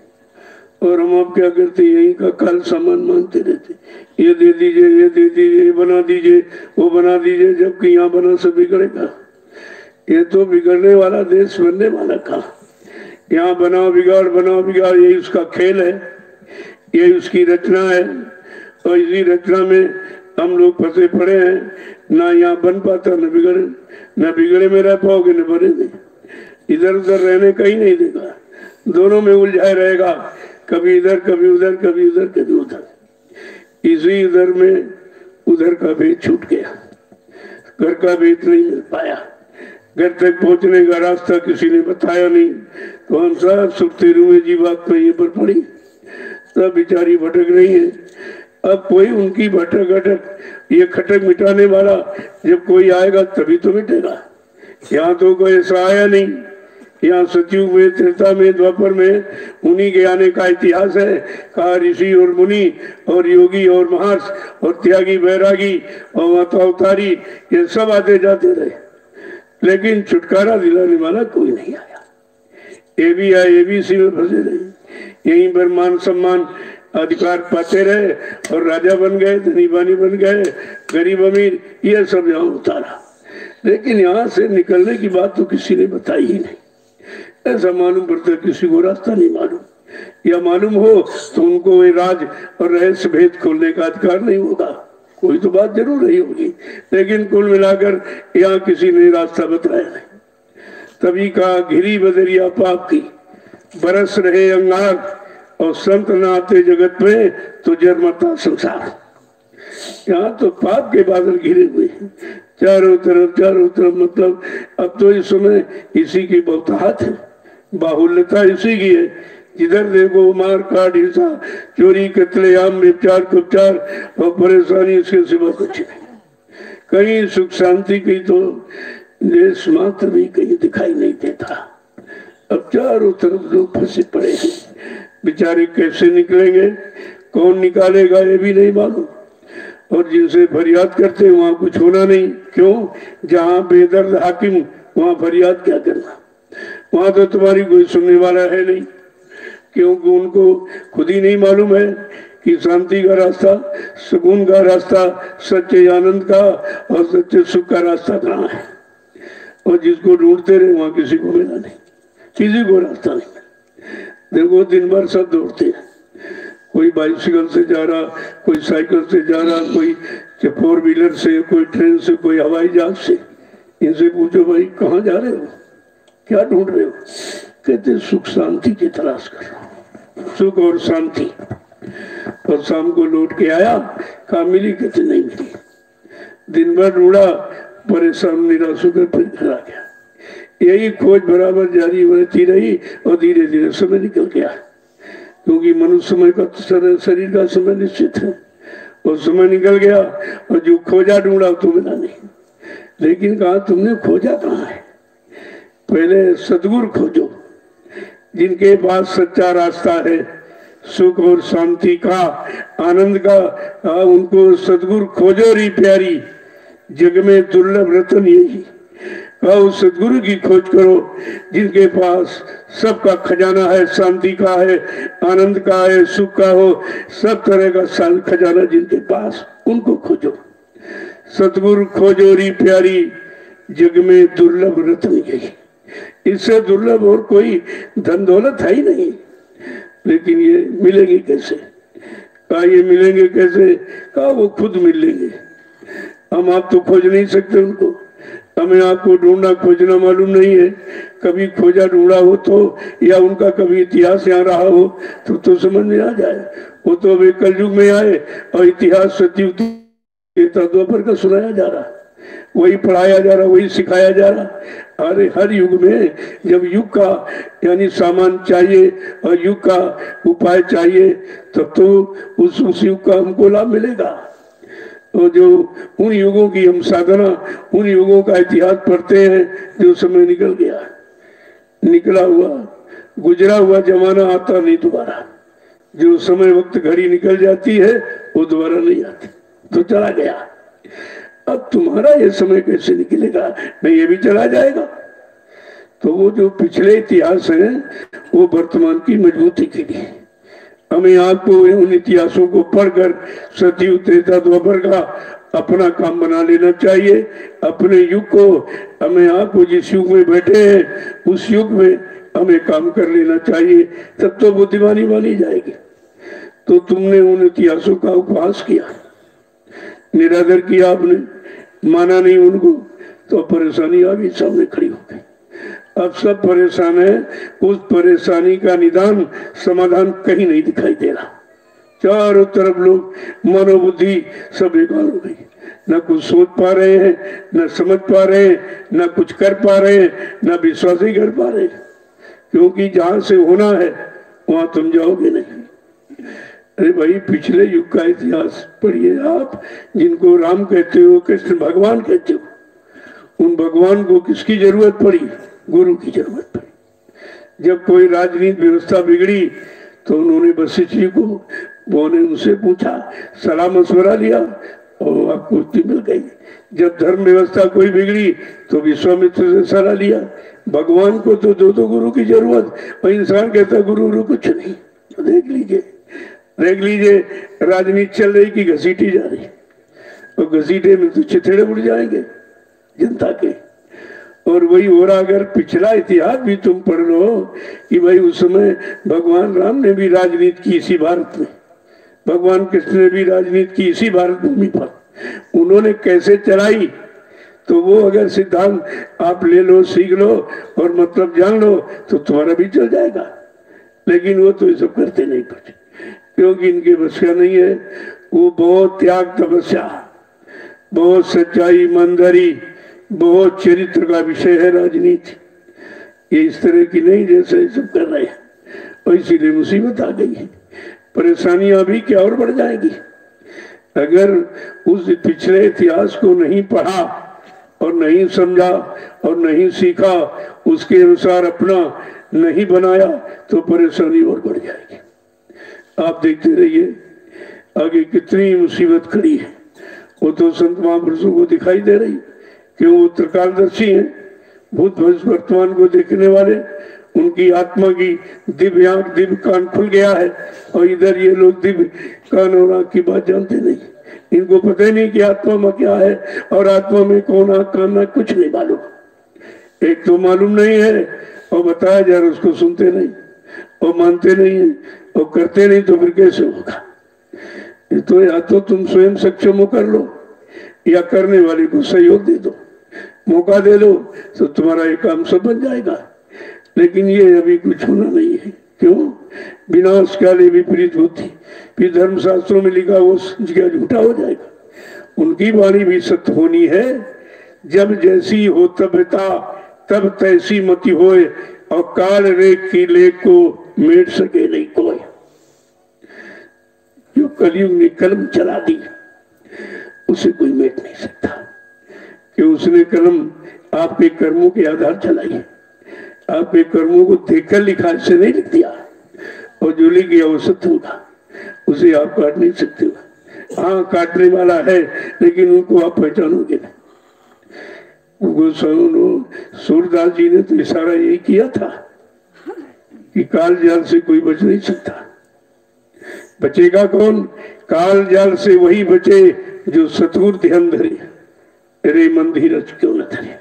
और हम आप क्या करते, यही का काल सामान मांगते रहते, ये दे दीजिए, ये दे दीजिए, ये बना दीजिए, वो बना दीजिए, जबकि यहाँ बना सब बिगड़ेगा। ये तो बिगड़ने वाला देश बनने वाला कहा, यहाँ बनाओ बिगाड़, यही उसका खेल है, यही उसकी रचना है। और इसी रचना में हम लोग फंसे पड़े हैं, ना यहाँ बन पाता न बिगड़े में रह पाओगे न बनेगे, इधर उधर रहने का ही नहीं देगा, दोनों में उलझाए रहेगा, कभी इधर कभी उधर, कभी उधर कभी उधर। इसी उधर में उधर का भेद छूट गया, घर का भेद नहीं मिल पाया, घर तक पहुंचने का रास्ता किसी ने बताया नहीं, तो हम सब सुखते रुए जीवात्मा ये पर पड़ी, सब बेचारी भटक रही है। अब कोई उनकी भटक ये खटक मिटाने वाला जब कोई आएगा तभी तो मिटेगा। यहाँ तो कोई ऐसा आया नहीं, यहाँ सतयुग में, त्रेता में, द्वापर में उन्हीं के आने का इतिहास है। कहा ऋषि और मुनि और योगी और महर्ष और त्यागी बैरागी और माता अवतारी ये सब आते जाते रहे, लेकिन छुटकारा दिलाने वाला कोई नहीं आया। ये भी आए, ये भी इसी में फंसे रहे, यहीं पर मान सम्मान अधिकार पाते रहे और राजा बन गए, धनी बानी बन गए, गरीब अमीर ये सब यहाँ उतारा। लेकिन यहाँ से निकलने की बात तो किसी ने बताई ही नहीं। ऐसा मालूम पड़ता है किसी को रास्ता नहीं मालूम, या मालूम हो तो उनको वे राज और रहस्य भेद खोलने का अधिकार नहीं होगा। कोई तो बात जरूर रही होगी, लेकिन कुल मिलाकर यहाँ किसी ने रास्ता बताया नहीं। तभी कहा घिरी बदरिया पाप की, बरस रहे अंगार, और संत न आते जगत में तो जन्मता संसार। यहाँ तो पाप के बादल घिरे हुए हैं चारों तरफ, मतलब अब तो इस समय इसी की बहुताहत है, बाहुल्यता इसी की है। जिधर देखो मार काट हिंसा चोरी कत्लेआम व्यभिचार कुपचार और परेशानी, इसके सिवा कुछ नहीं। कहीं सुख शांति की तो देश मात्र भी कहीं दिखाई नहीं देता। अब चारों तरफ लोग फंसे पड़े हैं, बेचारे कैसे निकलेंगे, कौन निकालेगा ये भी नहीं मालूम। और जिनसे फरियाद करते हैं वहां कुछ होना नहीं। क्यों? जहां बेदर्द हाकिम वहां फरियाद क्या करना, वहां तो तुम्हारी कोई सुनने वाला है नहीं, क्योंकि उनको खुद ही नहीं मालूम है कि शांति का रास्ता, सुकून का रास्ता, सच्चे आनंद का और सच्चे सुख का रास्ता कहाँ है। और जिसको ढूंढते रहे वहां किसी को मिला नहीं, किसी को रास्ता नहीं मिला। देखो दिन भर सब दौड़ते हैं, कोई बाइसिकल से जा रहा, कोई साइकिल से जा रहा, कोई 4 व्हीलर से, कोई ट्रेन से, कोई हवाई जहाज से। इनसे पूछो भाई कहाँ जा रहे हो, क्या ढूंढ रहे हो? कहते सुख शांति की तलाश कर रहा हूँ, सुख और शांति। और शाम को लौट के आया, कहा मिली? कहते नहीं मिली। दिन भर ढूंढा, परेशान निराश होकर फिर घर आ गया। यही खोज बराबर जारी होती रही और धीरे धीरे समय निकल गया, क्योंकि मनुष्य समय का शरीर का समय निश्चित है। और समय निकल गया और जो खोजा ढूंढा तो मिला नहीं। लेकिन कहा तुमने खोजा कहाँ है? पहले सदगुरु खोजो, जिनके पास सच्चा रास्ता है सुख और शांति का, आनंद का। उनको सदगुरु खोजो री प्यारी, जग में दुर्लभ रतन यही। कहो सदगुरु की खोज करो, जिनके पास सबका खजाना है, शांति का है, आनंद का है, सुख का हो, सब तरह का खजाना जिनके पास, उनको खोजो। सतगुरु खोजो री प्यारी, जग में दुर्लभ रतन यही। इससे दुर्लभ और कोई धन दौलत है ही नहीं। लेकिन ये मिलेंगे कैसे? कहा ये मिलेंगे कैसे? कहा वो खुद मिल लेंगे। हम आप तो खोज नहीं सकते उनको, हमें आपको ढूंढना खोजना मालूम नहीं है। कभी खोजा ढूंढा हो तो, या उनका कभी इतिहास यहाँ रहा हो तो समझ में आ जाए। वो तो अभी कलयुग में आए और इतिहास सतयुग द्वापर का सुनाया जा रहा, वही पढ़ाया जा रहा, वही सिखाया जा रहा। अरे हर युग में जब युग का यानी सामान चाहिए और युग का उपाय चाहिए, तब तो उस युग का हमको लाभ मिलेगा। तो जो उन युगों की हम साधना, उन युगों का इतिहास पढ़ते हैं, जो समय निकल गया, निकला हुआ गुजरा हुआ जमाना आता नहीं दोबारा। जो समय वक्त घड़ी निकल जाती है वो दोबारा नहीं आती, तो चला गया। अब तुम्हारा ये समय कैसे निकलेगा? नहीं, ये भी चला जाएगा। तो वो जो पिछले इतिहास है वो वर्तमान की मजबूती के लिए हमें आपको उन इतिहासों को पढ़कर सतयुग त्रेता द्वापर का अपना काम बना लेना चाहिए। अपने युग को, हमें आपको जिस युग में बैठे हैं उस युग में हमें काम कर लेना चाहिए, तब तो बुद्धिमानी मानी जाएगी। तो तुमने उन इतिहासों का उपहास किया, निरादर किया, आपने माना नहीं उनको, तो परेशानी आ गई, सामने खड़ी हो गई। अब सब परेशान है, उस परेशानी का निदान समाधान कहीं नहीं दिखाई दे रहा। चारों तरफ लोग मनोबुद्धि सब बेकार हो गई, न कुछ सोच पा रहे हैं, न समझ पा रहे हैं, न कुछ कर पा रहे हैं, न विश्वास ही कर पा रहे हैं। क्योंकि जहां से होना है वहां तुम जाओगे नहीं। अरे भाई, पिछले युग का इतिहास पढ़िए आप, जिनको राम कहते हो, कृष्ण भगवान कहते हो, उन भगवान को किसकी जरूरत पड़ी? गुरु की जरूरत पड़ी। जब कोई राजनीति व्यवस्था बिगड़ी तो उन्होंने वशिष्ठ जी को, वो ने उनसे पूछा, सलाह मशवरा लिया और आपको मुक्ति मिल गई। जब धर्म व्यवस्था कोई बिगड़ी तो विश्वामित्र से सलाह लिया। भगवान को तो दो गुरु की जरूरत, और इंसान कहता गुरु कुछ नहीं। तो देख लीजिए राजनीति चल रही कि घसीटी जा रही, और घसीटे में तो चिथड़े उड़ जाएंगे जनता के। और वही हो रहा। अगर पिछला इतिहास भी तुम पढ़ लो कि भाई उस समय भगवान राम ने भी राजनीति की इसी भारत में, भगवान कृष्ण ने भी राजनीति की इसी भारत भूमि पर, उन्होंने कैसे चलाई, तो वो अगर सिद्धांत आप ले लो, सीख लो और मतलब जान लो तो तुम्हारा भी चल जाएगा। लेकिन वो तो ये सब करते नहीं कुछ, क्योंकि इनके बस का नहीं है। वो बहुत त्याग तपस्या, बहुत सच्चाई, ईमानदारी, बहुत चरित्र का विषय है राजनीति। ये इस तरह की नहीं जैसे सब कर रहे हैं, और इसीलिए मुसीबत आ गई है। परेशानियां भी क्या और बढ़ जाएगी। अगर उस पिछले इतिहास को नहीं पढ़ा और नहीं समझा और नहीं सीखा, उसके अनुसार अपना नहीं बनाया, तो परेशानी और बढ़ जाएगी। आप देखते रहिए आगे कितनी मुसीबत खड़ी है। वो तो संत महापुरुषों को दिखाई दे रही, क्यों? वो त्रिकालदर्शी हैं, भूत भविष्य वर्तमान को देखने वाले। उनकी आत्मा की दिव्य आंख, दिव्य कान खुल गया है, और इधर ये लोग दिव्य कान और आंख की बात जानते नहीं। इनको पता ही नहीं कि आत्मा में क्या है, और आत्मा में कौन आंख कान है, कुछ नहीं मालूम। एक तो मालूम नहीं है, और बताया जा रहा उसको सुनते नहीं और मानते नहीं है और करते नहीं, तो फिर कैसे होगा? ये तो या तो तुम स्वयं सक्षम कर लो, या करने वाले को सहयोग दे दो, मौका दे दो, तो तुम्हारा ये काम सब बन जाएगा। लेकिन ये अभी कुछ होना नहीं है। क्यों? विनाश काले विपरीत होती, फिर धर्मशास्त्रों में लिखा वो क्या झूठा हो जाएगा। उनकी वाणी भी सत्य होनी है। जब जैसी हो तबता, तब तैसी मति होए, और काल रेख की लेख को मेट सके नहीं कोई। जो कलयुग ने कलम चला दी, उसे कोई मेट नहीं सकता, कि उसने कलम आपके कर्मों के आधार चलाई। आपके कर्मों को देखकर लिखा, इससे नहीं लिख दिया, और जो लिख गया वो सत्य होगा, उसे आप काट नहीं सकते हो। हाँ, काटने वाला है, लेकिन उनको आप पहचानोगे नहीं। सूरदास जी ने तो इशारा यही किया था कि काल जाल से कोई बच नहीं सकता। बचेगा कौन? काल जाल से वही बचे जो सतगुर ध्यान धरे। रे मन धीरज क्यों न धरे।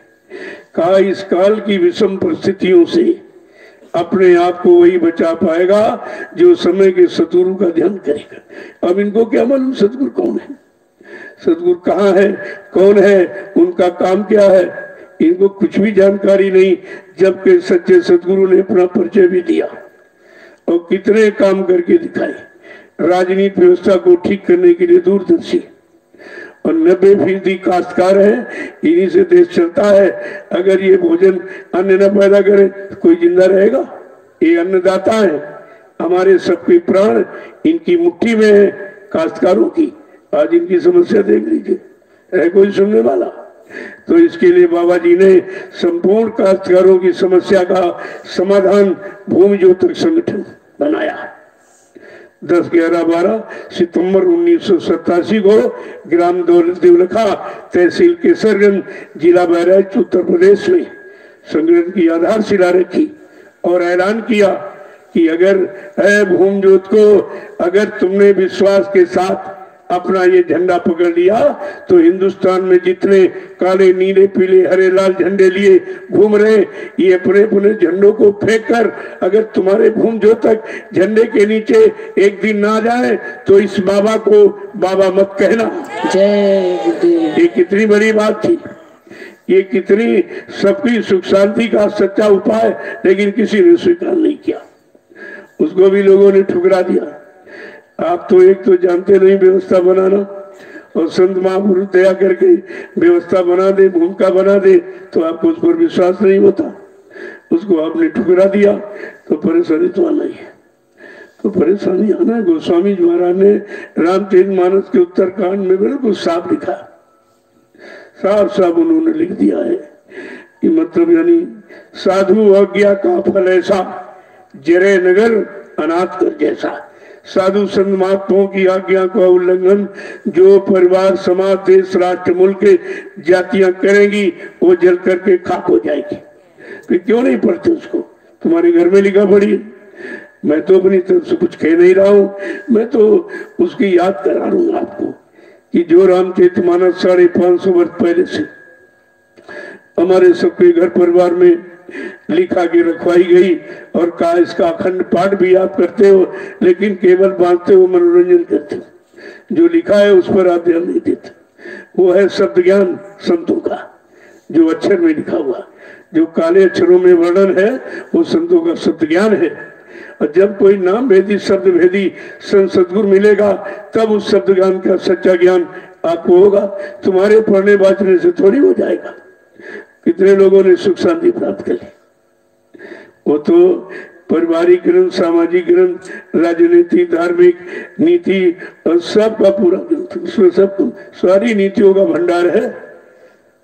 कहा इस काल की विषम परिस्थितियों से अपने आप को वही बचा पाएगा जो समय के सतगुरु का ध्यान करेगा। अब इनको क्या मालूम सतगुरु कौन है, सतगुरु कहाँ है, कौन है, उनका काम क्या है, इनको कुछ भी जानकारी नहीं। जबकि सच्चे सतगुरु ने अपना परिचय भी दिया और कितने काम करके दिखाए। राजनीति व्यवस्था को ठीक करने के लिए दूरदर्शी और 90% काश्तकार है, इन्हीं से देश चलता है। अगर ये भोजन अन्न न पैदा करे तो कोई जिंदा रहेगा? ये अन्नदाता है, हमारे सबके प्राण इनकी मुट्ठी में है, काश्तकारों की। आज इनकी समस्या देख लीजिए, है कोई सुनने वाला? तो इसके लिए बाबा जी ने संपूर्ण काश्तकारों की समस्या का समाधान भूमि ज्योतिर्क संगठन बनाया। 10, 11, 12 सितंबर 1987 को ग्राम देवलखा, तहसील केसरगंज, जिला बहराइच, उत्तर प्रदेश में संगठन की आधारशिला रखी और ऐलान किया कि अगर है भूमि ज्योत को, अगर तुमने विश्वास के साथ अपना ये झंडा पकड़ लिया तो हिंदुस्तान में जितने काले, नीले, पीले, हरे, लाल झंडे लिए घूम रहे, ये अपने अपने झंडों को फेंक कर अगर तुम्हारे भूमि ज्योत तक झंडे के नीचे एक दिन ना जाए तो इस बाबा को बाबा मत कहना। ये कितनी बड़ी बात थी, ये कितनी सबकी सुख शांति का सच्चा उपाय, लेकिन किसी ने स्वीकार नहीं किया। उसको भी लोगों ने ठुकरा दिया। आप तो एक तो जानते नहीं व्यवस्था बनाना, और संत महापुरुष दया करके व्यवस्था बना दे, भूमिका बना दे, तो आपको उस पर विश्वास नहीं होता। उसको आपने ठुकरा दिया तो परेशानी तो आना ही है। तो परेशानी आना है। गोस्वामी जी महाराज ने रामचरितमानस के उत्तरकांड में बिल्कुल साफ लिखा, साफ साफ उन्होंने लिख दिया है कि मतलब यानी साधु आज्ञा का फल ऐसा, जरे नगर अनाथ कर जैसा। साधु संत महात्माओं की आज्ञा का उल्लंघन जो परिवार, समाज, देश, राष्ट्र, मुल्क के जातियां करेंगी वो जल करके खाक हो जाएगी। तो क्यों नहीं पढ़ते उसको? तुम्हारे घर में लिखा पड़ी। मैं तो अपनी तरफ से कुछ कह नहीं रहा हूं, मैं तो उसकी याद करा रहा हूं आपको कि जो रामचरितमानस 550 वर्ष पहले से हमारे सबके घर परिवार में लिखा के रखवाई गई, और कहा इसका अखंड पाठ भी आप करते हो लेकिन केवल बांटते हो, मनोरंजन करते हो। जो लिखा है उस पर आप ध्यान नहीं देते। वो है शब्द ज्ञान संतों का, जो अक्षर में लिखा हुआ, जो काले अक्षरों में वर्णन है वो संतों का शब्द ज्ञान है। और जब कोई नाम भेदी, शब्द भेदी संत सदगुरु मिलेगा तब उस शब्द ज्ञान का सच्चा ज्ञान आपको होगा। तुम्हारे पढ़ने बांचने से थोड़ी हो जाएगा। कितने लोगों ने सुख शांति प्राप्त कर ली। वो तो पारिवारिक ग्रंथ, सामाजिक ग्रंथ, राजनीति, धार्मिक नीति और सबका पूरा ग्रंथ, उसमें सब सारी नीतियों का भंडार है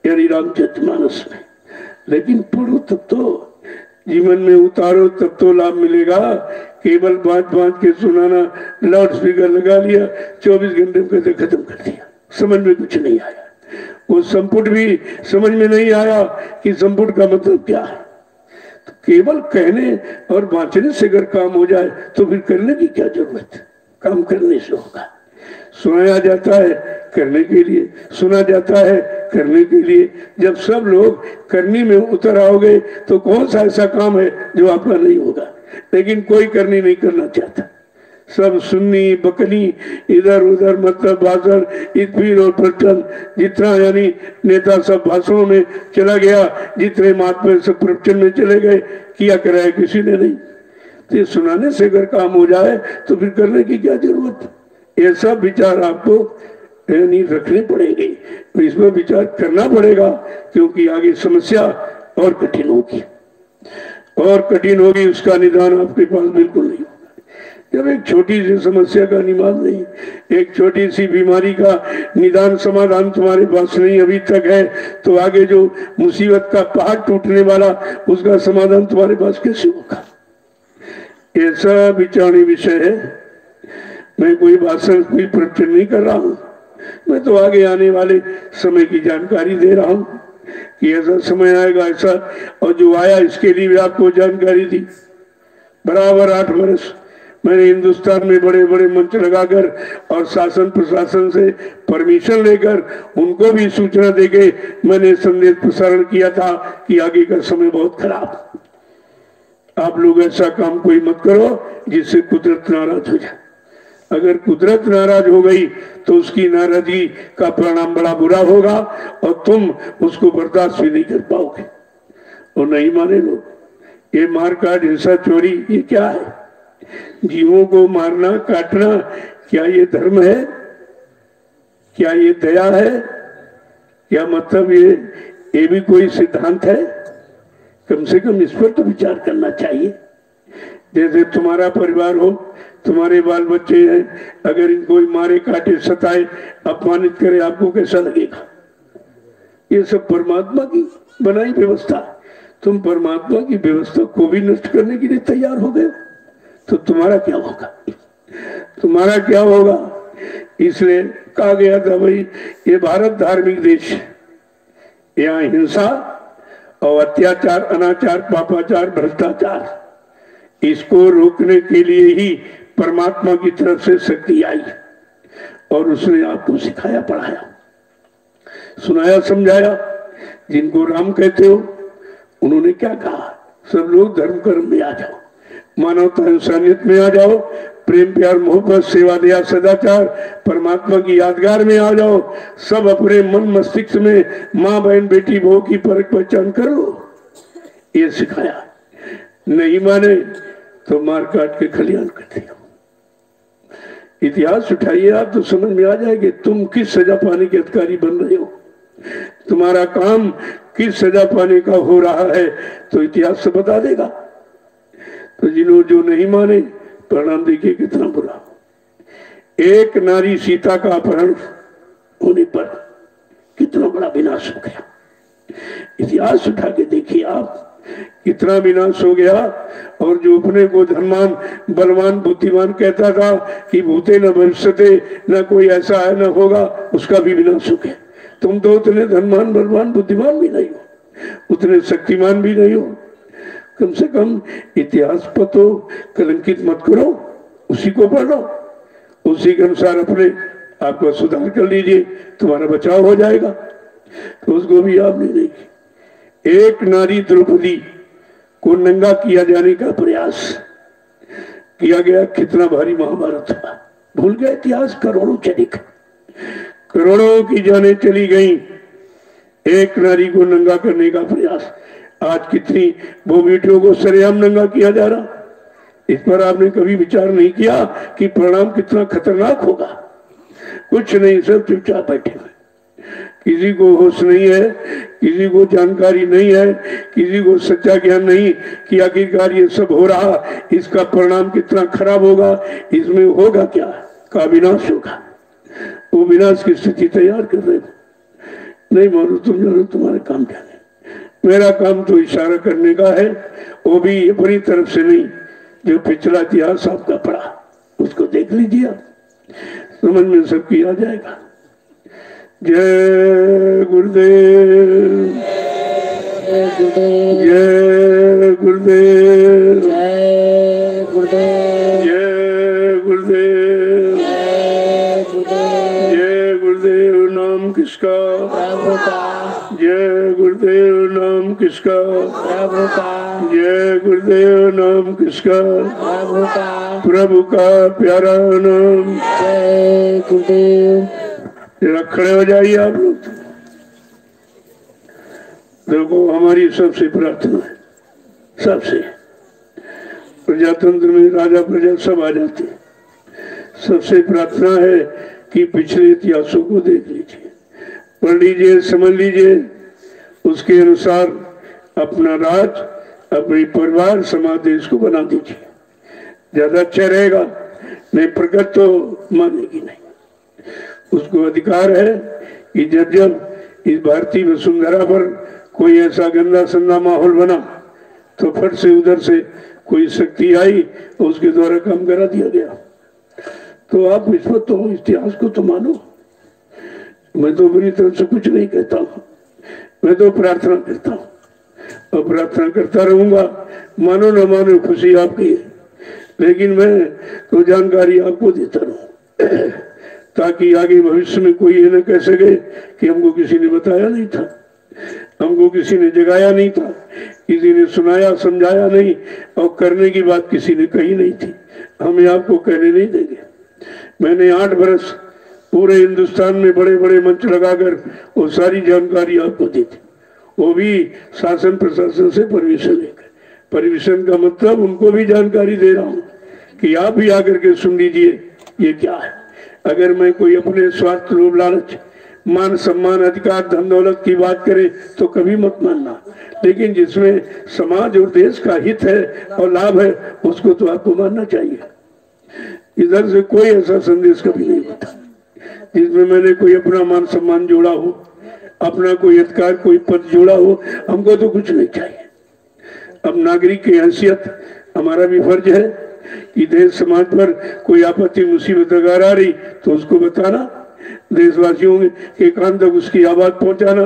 यानी रामचरितमानस में। लेकिन पढ़ो तब तो, जीवन में उतारो तब तो लाभ मिलेगा। केवल बात के सुनाना, लाउड स्पीकर लगा लिया, 24 घंटे में कहते खत्म कर दिया, समझ में कुछ नहीं आया। वो संपुट भी समझ में नहीं आया कि संपुट का मतलब क्या है। तो केवल कहने और बांटने से अगर काम हो जाए तो फिर करने की क्या जरूरत है? काम करने से होगा। सुनाया जाता है करने के लिए, सुना जाता है करने के लिए। जब सब लोग करनी में उतर आओगे तो कौन सा ऐसा काम है जो आपका नहीं होगा? लेकिन कोई करनी नहीं करना चाहता। सब सुन्नी बकनी, इधर उधर मतलब भाषण, इतफीर और प्रवचन, जितना यानी नेता सब भाषणों में चला गया, जितने महात्मा सब प्रवचन में चले गए, किया कराया किसी ने नहीं। तो ये सुनाने से अगर काम हो जाए तो फिर करने की क्या जरूरत? ये सब विचार आपको यानी रखने पड़ेंगे, तो इसमें विचार करना पड़ेगा, क्योंकि आगे समस्या और कठिन होगी, और कठिन होगी। उसका निदान आपके पास बिल्कुल नहीं। जब एक छोटी सी समस्या का निदान नहीं, एक छोटी सी बीमारी का निदान समाधान तुम्हारे पास नहीं अभी तक है, तो आगे जो मुसीबत का पहाड़ टूटने वाला उसका समाधान तुम्हारे पास कैसे होगा? ऐसा विचारणीय विषय है। मैं कोई भाषण, कोई प्रवचन नहीं कर रहा हूँ, मैं तो आगे आने वाले समय की जानकारी दे रहा हूँ। कि ऐसा समय आएगा ऐसा, और जो आया इसके लिए भी आपको जानकारी दी। बराबर 8 वर्ष मैंने हिंदुस्तान में बड़े बड़े मंच लगाकर और शासन प्रशासन से परमिशन लेकर उनको भी सूचना देके मैंने संदेश प्रसारण किया था कि आगे का समय बहुत खराब। आप लोग ऐसा काम कोई मत करो जिससे कुदरत नाराज हो जाए। अगर कुदरत नाराज हो गई तो उसकी नाराजगी का परिणाम बड़ा बुरा होगा और तुम उसको बर्दाश्त भी नहीं कर पाओगे और नहीं माने लोग। ये मार काट हिंसा चोरी ये क्या है? जीवों को मारना काटना क्या ये धर्म है? क्या ये दया है? क्या मतलब ये भी कोई सिद्धांत है? कम से कम इस पर तो विचार करना चाहिए। जैसे तुम्हारा परिवार हो, तुम्हारे बाल बच्चे हैं, अगर इनको मारे काटे सताए अपमानित करे आपको कैसा लगेगा? ये सब परमात्मा की बनाई व्यवस्था। तुम परमात्मा की व्यवस्था को भी नष्ट करने के लिए तैयार हो गए तो तुम्हारा क्या होगा? तुम्हारा क्या होगा? इसलिए कहा गया था भाई ये भारत धार्मिक देश है, यहाँ हिंसा और अत्याचार अनाचार पापाचार भ्रष्टाचार इसको रोकने के लिए ही परमात्मा की तरफ से शक्ति आई और उसने आपको सिखाया पढ़ाया सुनाया समझाया। जिनको राम कहते हो उन्होंने क्या कहा? सब लोग धर्म कर्म में आ जाओ, मानवता इंसानियत में आ जाओ, प्रेम प्यार मोहब्बत सेवा दया सदाचार परमात्मा की यादगार में आ जाओ। सब अपने मन मस्तिष्क में माँ बहन बेटी बहू की परख पहचान कर लो, ये सिखाया। नहीं माने तो मार काट के खलियान कर दिया। इतिहास उठाइए आप तो समझ में आ जाएगा तुम किस सजा पाने के अधिकारी बन रहे हो, तुम्हारा काम किस सजा पाने का हो रहा है, तो इतिहास से बता देगा। तो जिन्होंने जो नहीं माने परिणाम देखिए कितना बुरा। एक नारी सीता का अपहरण होने पर कितना बड़ा विनाश हो गया। इतिहास उठा के देखिए आप कितना विनाश हो गया। और जो अपने को धनवान बलवान बुद्धिमान कहता था कि भूते न भविष्यते, न कोई ऐसा है न होगा, उसका भी विनाश हो गया। तुम तो उतने धनवान बलवान बुद्धिमान भी नहीं हो, उतने शक्तिमान भी नहीं हो। कम से कम इतिहास पर तो कलंकित मत करो, उसी को पढ़ो, उसी के अनुसार अपने आप का सुधार कर लीजिए, तुम्हारा बचाव हो जाएगा। तो उसको भी आपने देखी एक नारी द्रौपदी को नंगा किया जाने का प्रयास किया गया, कितना भारी महाभारत हुआ। भूल गया इतिहास? करोड़ों चली गई, करोड़ों की जानें चली गई एक नारी को नंगा करने का प्रयास। आज कितनी वो बेटियों को सरेआम नंगा किया जा रहा, इस पर आपने कभी विचार नहीं किया कि परिणाम कितना खतरनाक होगा? कुछ नहीं, सब चुपचाप बैठे हुए, किसी को होश नहीं है, किसी को जानकारी नहीं है, किसी को सच्चा ज्ञान नहीं कि आखिरकार ये सब हो रहा, इसका परिणाम कितना खराब होगा, इसमें होगा क्या का विनाश होगा। वो विनाश की स्थिति तैयार कर रहे हो। नहीं मानो तुम जानो तुम्हारे काम क्या है। मेरा काम तो इशारा करने का है, वो भी अपनी तरफ से नहीं, जो पिछला इतिहास आपका पढ़ा उसको देख लीजिए, आप समझ में सबकी आ जाएगा। जय गुरुदेव, जय गुरुदेव, जय गुरुदेव, जय गुरुदेव, जय गुरुदेव। नाम किसका? प्रभु का। जय गुरुदेव। नाम किसका? प्रभु का। जय गुरुदेव। नाम किसका? प्रभु का। प्रभु का प्यारा नाम। जय गुरुदेव। जरा खड़े हो जाइए आप लोग। देखो हमारी सबसे प्रार्थना है, सबसे प्रजातंत्र में राजा प्रजा सब आ जाते हैं। सबसे प्रार्थना है कि पिछले इतिहासों को देख लीजिए, पढ़ लीजिए, समझ लीजिए, उसके अनुसार अपना राज, अपने परिवार, समाज, देश को बना दीजिए, ज्यादा अच्छा रहेगा। नहीं प्रगत तो मानेगी नहीं। उसको अधिकार है कि जब जब इस भारतीय वसुंधरा पर कोई ऐसा गंदा संदा माहौल बना तो फट से उधर से कोई शक्ति आई और उसके द्वारा काम करा दिया गया। तो आप इस पर तो इतिहास को तो मानो, मैं तो अपनी तरफ से कुछ नहीं कहता हूँ। मैं तो प्रार्थना करता हूँ और प्रार्थना करता रहूंगा, मानो न मानो खुशी आपकी है, लेकिन मैं तो जानकारी आपको देता रहूं ताकि आगे भविष्य में कोई ये न कह सके कि हमको किसी ने बताया नहीं था, हमको किसी ने जगाया नहीं था, किसी ने सुनाया समझाया नहीं, और करने की बात किसी ने कही नहीं थी। हमें आपको कहने नहीं देंगे। मैंने 8 बरस पूरे हिंदुस्तान में बड़े बड़े मंच लगाकर वो सारी जानकारी आपको दी थी, वो भी शासन प्रशासन से परमिशन लेकर। परमिशन का मतलब उनको भी जानकारी दे रहा हूँ कि आप भी आकर के सुन लीजिए ये क्या है। अगर मैं कोई अपने स्वार्थ लोभ लालच मान सम्मान अधिकार धन दौलत की बात करे तो कभी मत मानना, लेकिन जिसमें समाज और देश का हित है और लाभ है उसको तो आपको मानना चाहिए। इधर से कोई ऐसा संदेश कभी नहीं होता जिसमें मैंने कोई अपना मान सम्मान जोड़ा हो, अपना कोई अधिकार कोई पद जोड़ा हो। हमको तो कुछ नहीं चाहिए। अब नागरिक की हैसियत हमारा भी फर्ज है कि देश समाज पर कोई आपत्ति मुसीबत अगर आ रही तो उसको बताना, देशवासियों के कान तक उसकी आवाज पहुंचाना,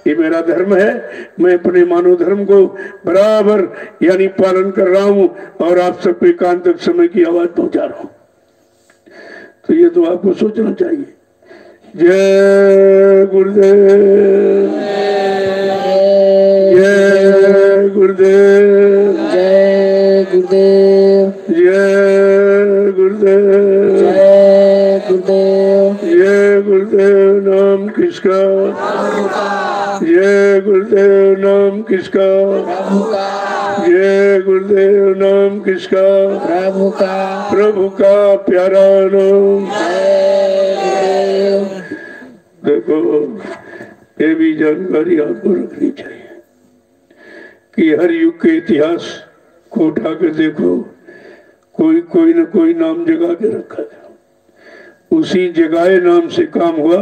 ये मेरा धर्म है। मैं अपने मानव धर्म को बराबर यानी पालन कर रहा हूं और आप सबके कान तक समय की आवाज पहुंचा रहा हूं। तो ये तो आपको सोचना चाहिए। जय गुरुदेव, जय गुरुदेव, जय गुरुदेव, जय गुरुदेव, जय गुरुदेव, जय गुरुदेव। नाम किसका? जय गुरुदेव। नाम किसका? जय गुरुदेव। नाम किसका? प्रभु का, प्रभु का प्यारा नाम। देखो ये भी जानकारी आपको रखनी चाहिए कि हर युग के इतिहास को उठाकर देखो, कोई न कोई नाम जगा के रखा गया। उसी जगाए नाम से काम हुआ।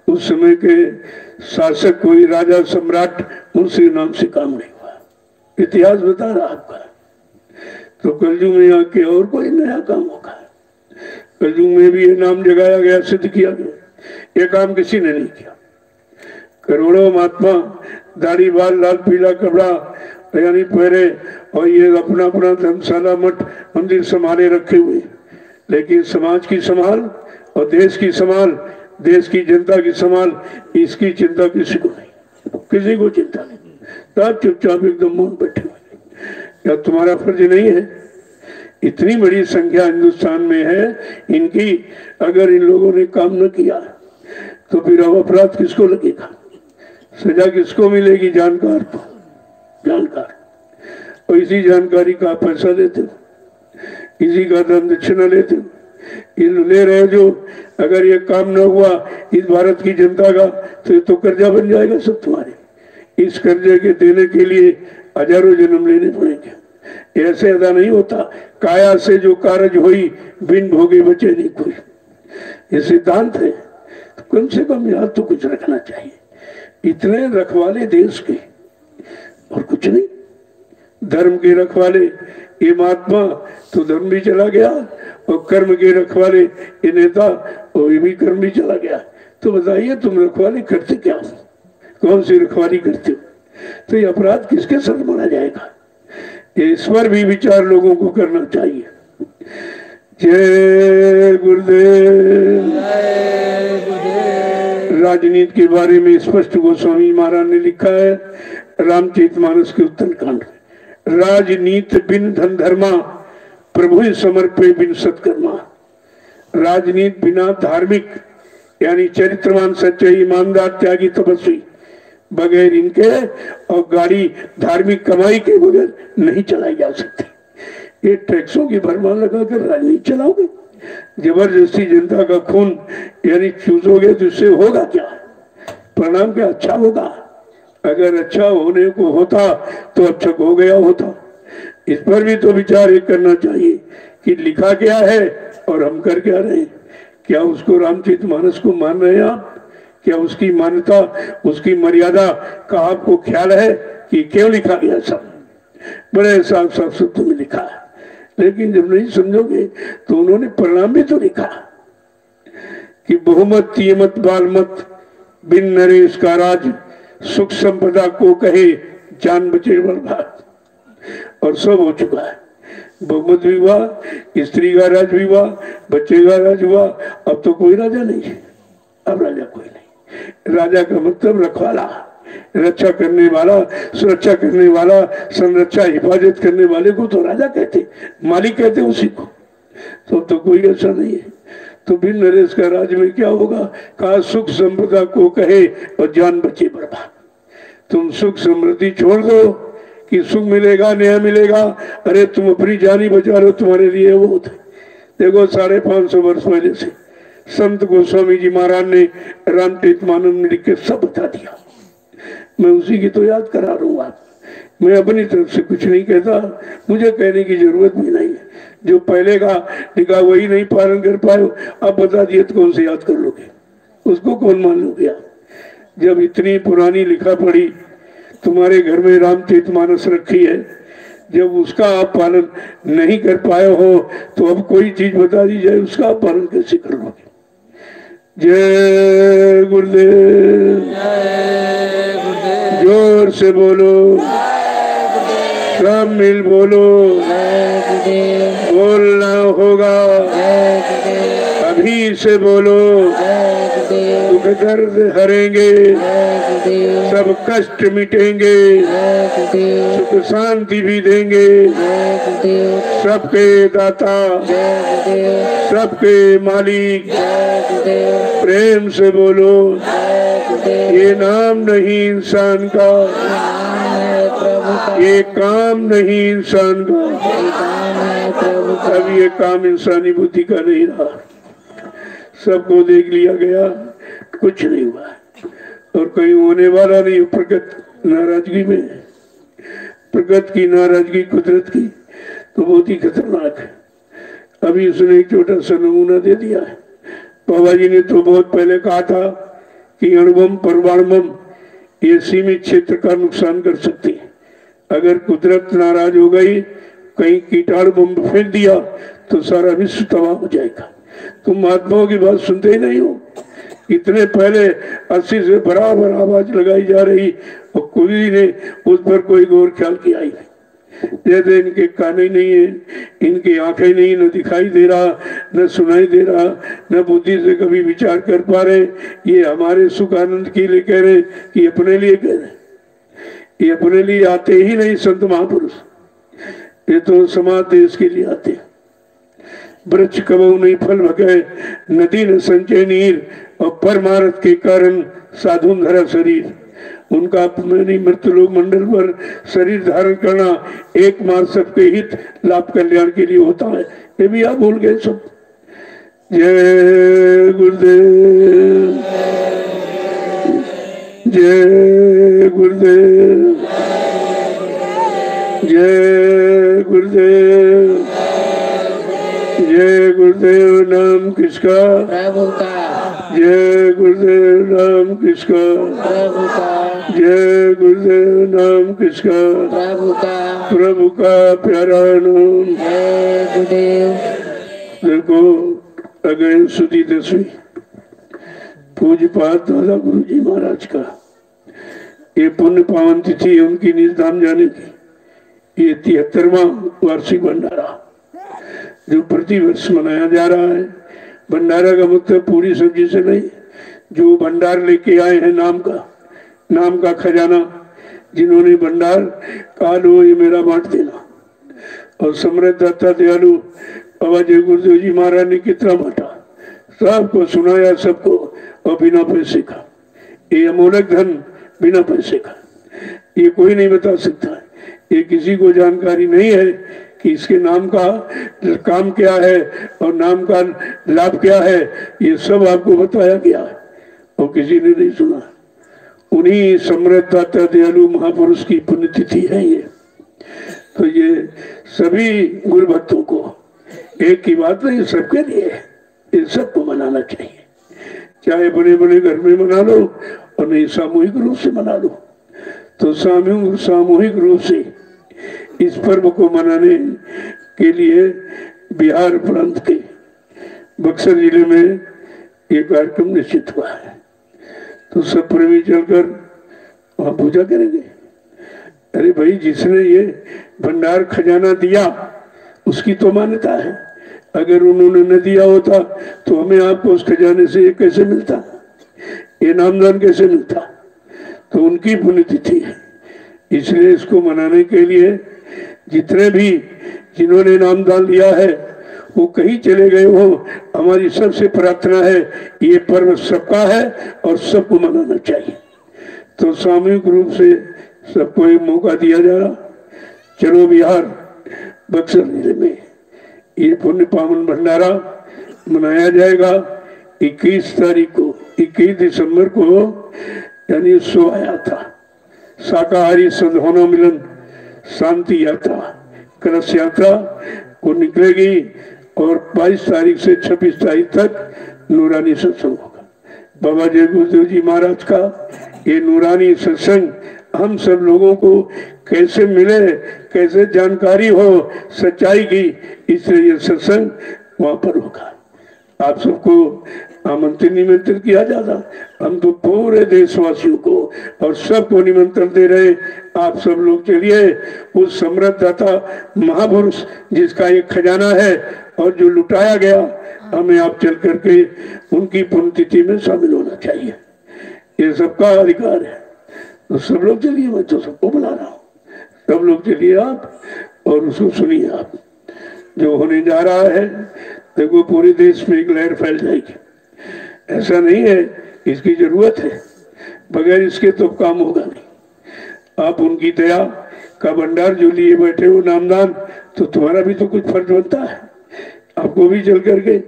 उस समय के शासक कोई राजा सम्राट, उनसे नाम से काम नहीं हुआ। इतिहास बता रहा आपका। तो कलयुग में आके और कोई नया काम होगा। कलयुग में भी ये नाम जगाया गया, सिद्ध किया गया। ये काम किसी ने नहीं किया। करोड़ों महात्मा दाढ़ी बाल लाल पीला कपड़ा यानी पहरे और ये अपना अपना धर्मशाला मठ मंदिर संभाले रखे हुए, लेकिन समाज की संभाल और देश की संभाल, देश की जनता की संभाल, इसकी चिंता किसी को नहीं, किसी को चिंता नहीं। सब चुपचाप एकदम मौन बैठे हुए। क्या तुम्हारा फर्ज नहीं है? इतनी बड़ी संख्या हिंदुस्तान में है इनकी, अगर इन लोगों ने काम न किया तो फिर अब अपराध किसको लगेगा? सजा किसको मिलेगी? जानकार को, जानकार। और इसी जानकारी का पैसा लेते हो, इसी का धन दक्षिणा लेते हो, ले रहे जो। अगर ये काम न हुआ इस भारत की जनता का तो ये तो कर्जा बन जाएगा सब तुम्हारे। इस कर्जे के देने के लिए हजारों जन्म लेने पड़ेंगे। ऐसे अदा नहीं होता। काया से जो कारज हुई बिन भोगे बचे नहीं कोई, ये सिद्धांत है। तो कम से कम याद तो कुछ रखना चाहिए। इतने रखवाले देश के और कुछ नहीं, धर्म के रखवाले ये महात्मा तो धर्म भी चला गया, और कर्म के रखवाले ये नेता और ये भी कर्म भी चला गया। तो बताइए तुम रखवाली करते क्या हो? कौन सी रखवाली करते हो? तो ये अपराध किसके सर माना जाएगा? इस पर भी विचार लोगों को करना चाहिए। जय गुरुदेव। राजनीति के बारे में स्पष्ट गोस्वामी महाराज ने लिखा है रामचरितमानस के उत्तरकांड में, राजनीति बिन धन धर्मा प्रभु समर्पे बिन सत्कर्मा। राजनीति बिना धार्मिक यानी चरित्रवान सच्चे ईमानदार त्यागी तपस्वी बगैर इनके और गाड़ी धार्मिक कमाई के बगैर नहीं चलाई जा सकती। ये टैक्सों की भरमार लगाकर राजनीति चलाओगे, जबरदस्ती जनता का खून यानी चूसोगे तो इससे होगा क्या? परिणाम क्या अच्छा होगा? अगर अच्छा होने को होता तो अच्छा हो गया होता। इस पर भी तो विचार एक करना चाहिए कि लिखा क्या है और हम कर क्या रहे हैं। क्या उसको रामचरितमानस को मान रहे हैं आप? क्या उसकी मान्यता उसकी मर्यादा का आपको ख्याल है कि क्यों लिखा गया? सब बड़े साफ साफ शब्दों में लिखा है, लेकिन जब नहीं समझोगे तो उन्होंने परिणाम भी तो लिखा कि बहुमत तीयमत बालमत बिन नरेश का राज सुख संपदा को कहे जान बचे बर्बाद। और सब हो चुका है, बहुमत भी हुआ, स्त्री का राज भी हुआ, बच्चे का राज हुआ। अब तो कोई राजा नहीं है, अब राजा कोई नहीं। राजा का मतलब रखवाला, रक्षा करने वाला, सुरक्षा करने वाला, संरक्षा हिफाजत करने वाले को तो राजा कहते, मालिक कहते उसी को। तो कोई ऐसा नहीं है। तो बिन नरेश का राज में क्या होगा? कहा सुख संपदा को कहे और जान बचे बर्बाद। तुम सुख समृद्धि छोड़ दो कि सुख मिलेगा, नया मिलेगा। अरे तुम अपनी जान ही बचा लो, तुम्हारे लिए वो होता है। देखो 550 वर्ष पहले से संत गोस्वामी जी महाराज ने रामचरितमानस में लिख के सब बता दिया। मैं उसी की तो याद करा रहा हूँ। आप, मैं अपनी तरफ से कुछ नहीं कहता, मुझे कहने की जरूरत भी नहीं है। जो पहले का लिखा वही नहीं पालन कर पाए, अब बता दिए तो कौन से याद कर लोगे? उसको कौन मान लोगे आप? जब इतनी पुरानी लिखा पड़ी तुम्हारे घर में रामचरितमानस रखी है, जब उसका आप पालन नहीं कर पाए हो तो अब कोई चीज बता दी जाए उसका आप पालन कैसे कर लोगे? जय गुरुदेव, जोर से बोलो, सब मिल बोलो, बोलना होगा, अभी से बोलो। दुख दर्द हरेंगे, सब कष्ट मिटेंगे, सुख शांति भी देंगे। सबके दाता, सबके मालिक, प्रेम से बोलो। ये नाम नहीं इंसान का, ये काम नहीं इंसान का। अब ये काम इंसानी बुद्धि का नहीं रहा, सबको देख लिया गया, कुछ नहीं हुआ और कहीं होने वाला नहीं। प्रकृति नाराजगी में, प्रकृति की नाराजगी कुदरत की तो बहुत ही खतरनाक है। अभी उसने एक छोटा सा नमूना दे दिया है। बाबा जी ने तो बहुत पहले कहा था कि अणुबम परमाणु बम ये सीमित क्षेत्र का नुकसान कर सकती है। अगर कुदरत नाराज हो गई, कहीं कीटाणु बम फेंक दिया तो सारा विश्व तबाह हो जाएगा। तुम महात्माओं की बात सुनते ही नहीं हो। इतने पहले 80 से बराबर आवाज लगाई जा रही और कोई ने उस पर कोई गौर ख्याल किया ही नहीं। जैसे इनके कान ही नहीं है, इनकी आंखें नहीं, न दिखाई दे रहा, न सुनाई दे रहा, न बुद्धि से कभी विचार कर पा रहे। ये हमारे सुख आनंद के लिए कह रहे कि अपने लिए कह रहे, ये अपने लिए आते ही नहीं संत महापुरुष, ये तो समाज देश के लिए आते। वृक्ष कबहू नहीं फल भगे, नदी न संचय नीर, और परमार्थ के कारण साधुन धरा शरीर। उनका अपने मृत्यु लोक मंडल पर शरीर धारण करना एकमात्र सबके हित लाभ कल्याण के लिए होता है। ये भी आप भूल गए सब। जय गुरुदेव, जय गुरुदेव, जय गुरुदेव, जय गुरुदेव। नाम किसका? प्रभु का। जय गुरुदेव। नाम किसका? प्रभु का। जय गुरुदेव। नाम किसका? प्रभु का। प्रभु का प्यारा नाम। जय गुरुदेव। देखो अगले सुधी 10वीं पूज्य पाद दादा गुरु जी महाराज का ये पुण्य पावन तिथि उनकी निज धाम जाने की, ये 73वां वार्षिक भंडारा जो प्रति वर्ष मनाया जा रहा है। भंडारा का मतलब पूरी सब्जी से नहीं, जो भंडार लेके आए हैं नाम का खजाना, जिन्होंने भंडार कहा लो ये मेरा बांट देना। और समृद्ध दाता दयालु बाबा जय गुरुदेव जी महाराज ने कितना बांटा, सबको सुनाया, सबको, और बिना पैसे का। ये अमोलक धन बिना पैसे का, ये कोई नहीं बता सकता है। ये किसी को जानकारी नहीं है कि इसके नाम का काम क्या है और नाम का लाभ क्या है। ये सब आपको बताया गया है और किसी ने नहीं सुना। उन्हीं समृद्ध दाता दयालु महापुरुष की पुण्यतिथि है ये। तो ये सभी गुरु भक्तों को, एक की बात नहीं, सबके लिए ये सबको मनाना चाहिए। चाहे बड़े बड़े घर में मना लो और नहीं सामूहिक रूप से मना लो। तो सामूहिक रूप से इस पर्व को मनाने के लिए बिहार प्रांत के बक्सर जिले में ये कार्यक्रम निश्चित हुआ है। तो सब प्रेमी चलकर वहां पूजा करेंगे। अरे भाई, जिसने ये भंडार खजाना दिया उसकी तो मान्यता है। अगर उन्होंने न दिया होता तो हमें आपको उस खजाने से ये कैसे मिलता, ये नामदान कैसे मिलता? तो उनकी पुण्यतिथि है, इसलिए इसको मनाने के लिए जितने भी जिन्होंने नामदान लिया है वो कहीं चले गए हो, हमारी सबसे प्रार्थना है ये पर्व सबका है और सबको मनाना चाहिए। तो सामूहिक रूप से सबको एक मौका दिया जा रहा। चलो बिहार बक्सर जिले में ये पुण्य पावन भंडारा मनाया जाएगा 21 तारीख को, 21 दिसंबर को, यानी उत्सव आया था शाकाहारी सद्भावना मिलन शांति यात्रा, कलश यात्रा को निकलेगी और 22 तारीख से 26 तारीख तक नूरानी सत्संग होगा। बाबा जय गुरुदेव जी महाराज का ये नूरानी सत्संग हम सब लोगों को कैसे मिले, कैसे जानकारी हो सच्चाई की, इसलिए ये सत्संग वहां पर होगा। आप सबको आमंत्रित निमंत्रित किया जाता। हम तो पूरे देशवासियों को और सबको निमंत्रण दे रहे। आप सब लोग चलिए उस समृद्धता महापुरुष जिसका एक खजाना है और जो लुटाया गया, हमें आप चल करके उनकी पुण्यतिथि में शामिल होना चाहिए। ये सबका अधिकार है। तो सब लोग चलिए, मैं तो सबको बुला रहा हूँ, सब लोग चलिए आप और उसको सुनिए। आप जो होने जा रहा है, देखो पूरे देश में एक लहर फैल जाएगी। ऐसा नहीं है, इसकी जरूरत है, बगैर इसके तो काम होगा नहीं। आप उनकी दया का भंडार जो लिए बैठे हो नामदान, तो तुम्हारा भी तो कुछ फर्ज बनता है। आपको भी चल करके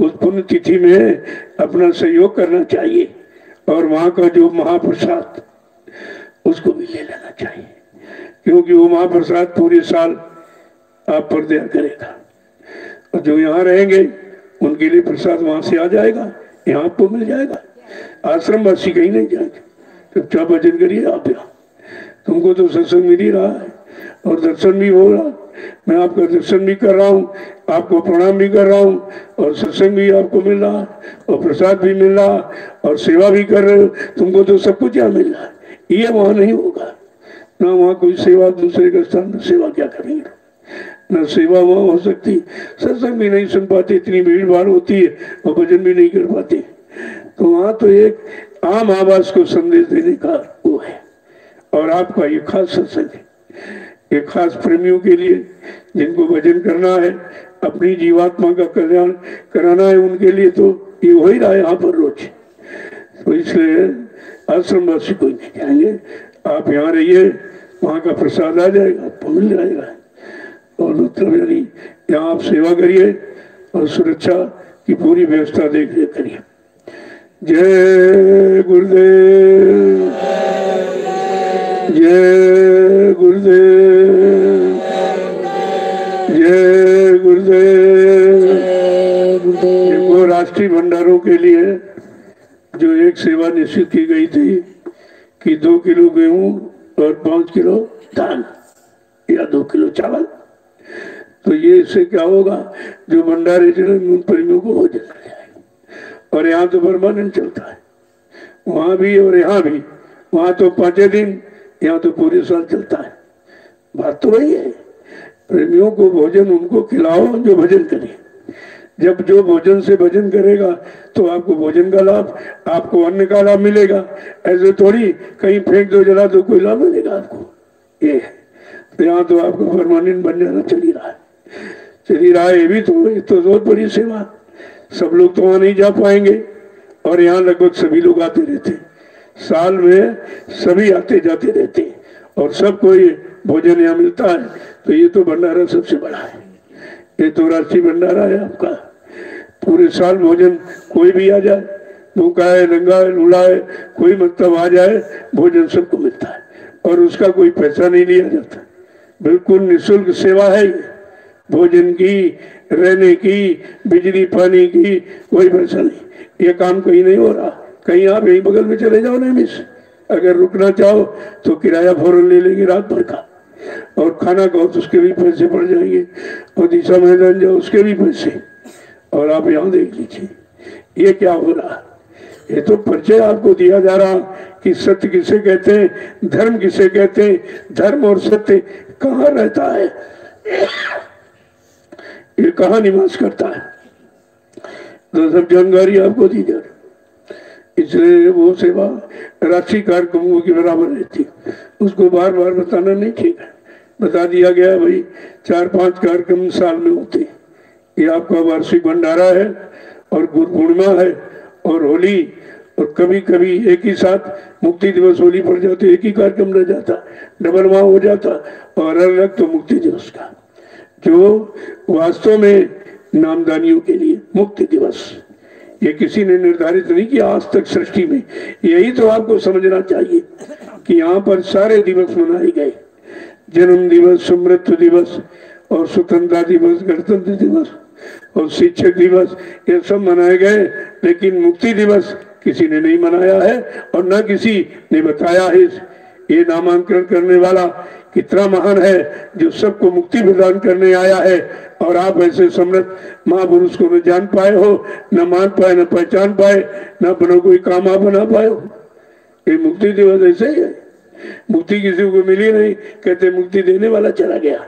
उस पुण्य तिथि में अपना सहयोग करना चाहिए और वहां का जो महाप्रसाद उसको भी ले लेना चाहिए, क्योंकि वो महाप्रसाद पूरे साल आप पर दया करेगा। और जो यहाँ रहेंगे उनके लिए प्रसाद वहां से आ जाएगा, यहाँ आपको मिल जाएगा। आश्रम वासी कहीं नहीं जाएंगे, चुपचाप भजन करिए आप यहाँ। तुमको तो सत्संग मिल ही रहा है और दर्शन भी हो रहा। मैं आपका दर्शन भी कर रहा हूँ, आपको प्रणाम भी कर रहा हूँ और सत्संग भी आपको मिल रहा और प्रसाद भी मिल रहा और सेवा भी कर रहे हो। तुमको तो सब कुछ यहाँ मिल रहा है। ये वहां नहीं होगा ना, वहां कोई सेवा दूसरे के स्थान में सेवा क्या करेंगे, न सेवा वहां हो सकती, सत्संग भी नहीं सुन पाते, इतनी भीड़ भाड़ होती है और भजन भी नहीं कर पाते। तो वहां तो एक आम आवाज को संदेश देने का वो है। और आपका ये खास सत्संग है, ये खास प्रेमियों के लिए जिनको भजन करना है, अपनी जीवात्मा का कल्याण कराना है, उनके लिए तो ये हो ही रहा है यहाँ पर रोज। तो इसलिए आश्रमवासी कोई नहीं जाएंगे, आप यहाँ रहिए, वहाँ का प्रसाद आ जाएगा, आपको मिल जाएगा। और मतलब यानी यहाँ आप सेवा करिए और सुरक्षा की पूरी व्यवस्था देख रेख करिए। जय गुरुदेव, जय गुरुदेव, जय गुरुदेव। देखो, राष्ट्रीय भंडारों के लिए जो एक सेवा निश्चित की गई थी कि 2 किलो गेहूं और 5 किलो धान या 2 किलो चावल, तो ये इससे क्या होगा, जो भंडारे चले उन प्रेमियों को हो जाएगा। और यहाँ तो परमानेंट चलता है, वहां भी और यहाँ भी। वहां तो 5 दिन, यहाँ तो पूरे साल चलता है। बात तो वही है, प्रेमियों को भोजन उनको खिलाओ जो भजन करे। जब जो भोजन से भजन करेगा तो आपको भोजन का लाभ, आपको अन्न का लाभ मिलेगा। ऐसे थोड़ी कहीं फेंक दो, जला दो, कोई लाभ मिलेगा आपको। ये तो यहाँ तो आपको परमानेंट बन जाना चल ही रहा है, चल ही रहा है। ये भी तो बहुत बड़ी सेवा। सब लोग तो वहाँ नहीं जा पाएंगे और यहाँ लगभग सभी लोग आते रहते, साल में सभी आते जाते रहते और सबको ये भोजन यहाँ मिलता है। तो ये तो भंडारा सबसे बड़ा है, ये तो राष्ट्रीय भंडारा है आपका। पूरे साल भोजन, कोई भी आ जाए, भूखा है, नंगा है, लूला है, कोई मतलब आ जाए, भोजन सबको मिलता है और उसका कोई पैसा नहीं लिया जाता। बिल्कुल निःशुल्क सेवा है ये। भोजन की, रहने की, बिजली पानी की कोई पैसा नहीं। ये काम कहीं नहीं हो रहा। कहीं आप यहीं बगल में चले जाओ ना मिस, अगर रुकना चाहो तो किराया फौरन ले लेंगे रात भर का, और खाना खाओ तो उसके भी पैसे पड़ जाएंगे, और दिशा मैदान जाओ उसके भी पैसे। और आप यहाँ देख लीजिए ये क्या हो रहा, ये तो परिचय आपको दिया जा रहा कि सत्य किसे कहते हैं, धर्म किसे कहते हैं, धर्म और सत्य कहाँ रहता है, ये कहाँ निवास करता है, तो सब जानकारी आपको दी जा रही। इसलिए वो सेवा राशि कार्यक्रमों की बराबर रहती, उसको बार बार बताना नहीं ठीक है। बता दिया गया भाई 4-5 कार्यक्रम साल में होते, ये आपका वार्षिक भंडारा है और गुरु पूर्णिमा है और होली, और कभी कभी एक ही साथ मुक्ति दिवस होली पड़ जाते, एक ही कार्यक्रम रह जाता, डबल वहाँ हो जाता, और अलग तो मुक्ति दिवस का, जो वास्तव में नामदानियों के लिए मुक्ति दिवस ये किसी ने निर्धारित नहीं किया आज तक सृष्टि में। यही तो आपको समझना चाहिए कि यहाँ पर सारे दिवस मनाए गए, जन्म दिवस, मृत्यु दिवस और स्वतंत्रता दिवस, गणतंत्र दिवस और शिक्षक दिवस, ये सब मनाए गए, लेकिन मुक्ति दिवस किसी ने नहीं मनाया है और न किसी ने बताया है। ये नामांकन करने वाला कितना महान है जो सबको मुक्ति प्रदान करने आया है, और आप ऐसे समृद्ध महापुरुष को न जान पाए हो, न मान पाए, न पहचान पाए, न अपना कोई काम आप बना पाए हो। ये मुक्ति दिवस ऐसे ही है, मुक्ति किसी को मिली नहीं, कहते मुक्ति देने वाला चला गया,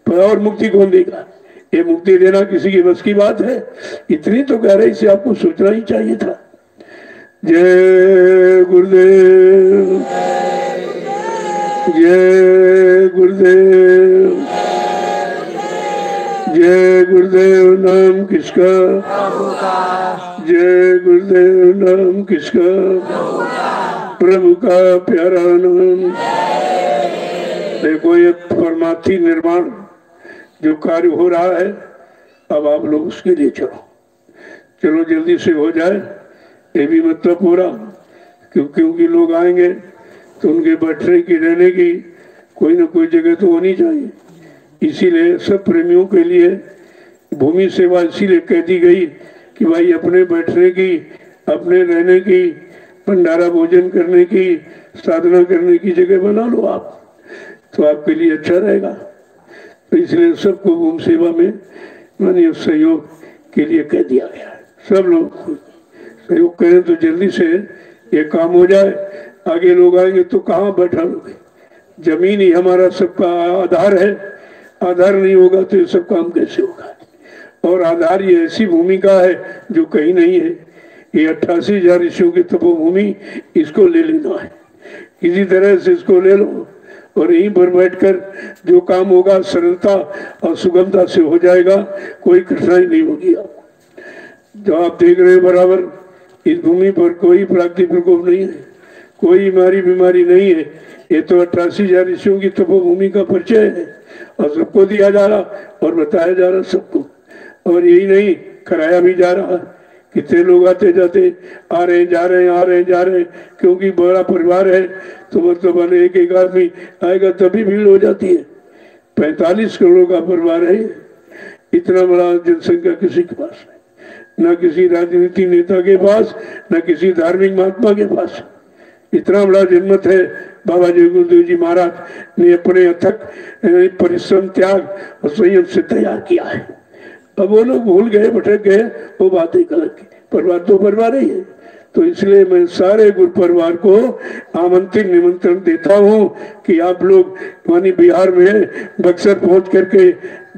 पर और मुक्ति कौन देगा? ये मुक्ति देना किसी की बस की बात है? इतनी तो कह रहे, इसे आपको सोचना ही चाहिए था। जय गुरुदेव, जय गुरुदेव, जय गुरुदेव। नाम किसका? जय गुरुदेव। नाम किसका? प्रभु का प्यारा नाम। देखो ये परमार्थी निर्माण जो कार्य हो रहा है, अब आप लोग उसके लिए चलो जल्दी से हो जाए, ये भी मतलब पूरा, क्योंकि लोग आएंगे तो उनके बैठने की, रहने की कोई ना कोई जगह तो होनी चाहिए। इसीलिए सब प्रेमियों के लिए भूमि सेवा इसीलिए कह दी गई कि भाई अपने बैठने की, अपने रहने की, भंडारा भोजन करने की, साधना करने की जगह बना लो आप, तो आपके लिए अच्छा रहेगा। तो इसलिए सबको भूमि सेवा में मानिए सहयोग के लिए कह दिया गया है। सब लोग सहयोग करें तो जल्दी से ये काम हो जाए। आगे लोग आएंगे तो कहाँ बैठा लोगे? जमीन ही हमारा सबका आधार है, आधार नहीं होगा तो ये सब काम कैसे होगा? और आधार ये ऐसी भूमिका है जो कहीं नहीं है। ये 88,000 ऋषियों की तपोभूमि, इसको ले लेना है, किसी तरह से इसको ले लो और यहीं पर बैठकर जो काम होगा सरलता और सुगमता से हो जाएगा, कोई कठिनाई नहीं होगी। आपको जो आप देख रहे हैं बराबर, इस भूमि पर कोई प्राकृतिक प्रकोप नहीं है, कोई बीमारी नहीं है। ये तो 88,000 ऋषियों की तपोभूमि का परिचय है और सबको दिया जा रहा और बताया जा रहा सबको। और यही नहीं, कराया भी जा रहा। कितने लोग आते जाते, आ रहे जा रहे हैं, आ रहे जा रहे हैं, क्योंकि बड़ा परिवार है तो मतलब एक आदमी आएगा तभी भीड़ हो जाती है। 45 करोड़ का परिवार है, इतना बड़ा जनसंख्या किसी के पास नहीं, न किसी राजनीति नेता के पास, न किसी धार्मिक महात्मा के पास। इतना बड़ा जनमत है बाबा जी गुरुदेव जी महाराज ने अपने अथक परिश्रम, त्याग और संयम से तैयार किया है। अब वो लोग भूल गए, भटक गए, वो बात एक अलग की। परिवार तो परिवार ही है। तो इसलिए मैं सारे गुरु परिवार को आमंत्रित निमंत्रण देता हूँ कि आप लोग मानी बिहार में बक्सर पहुंच करके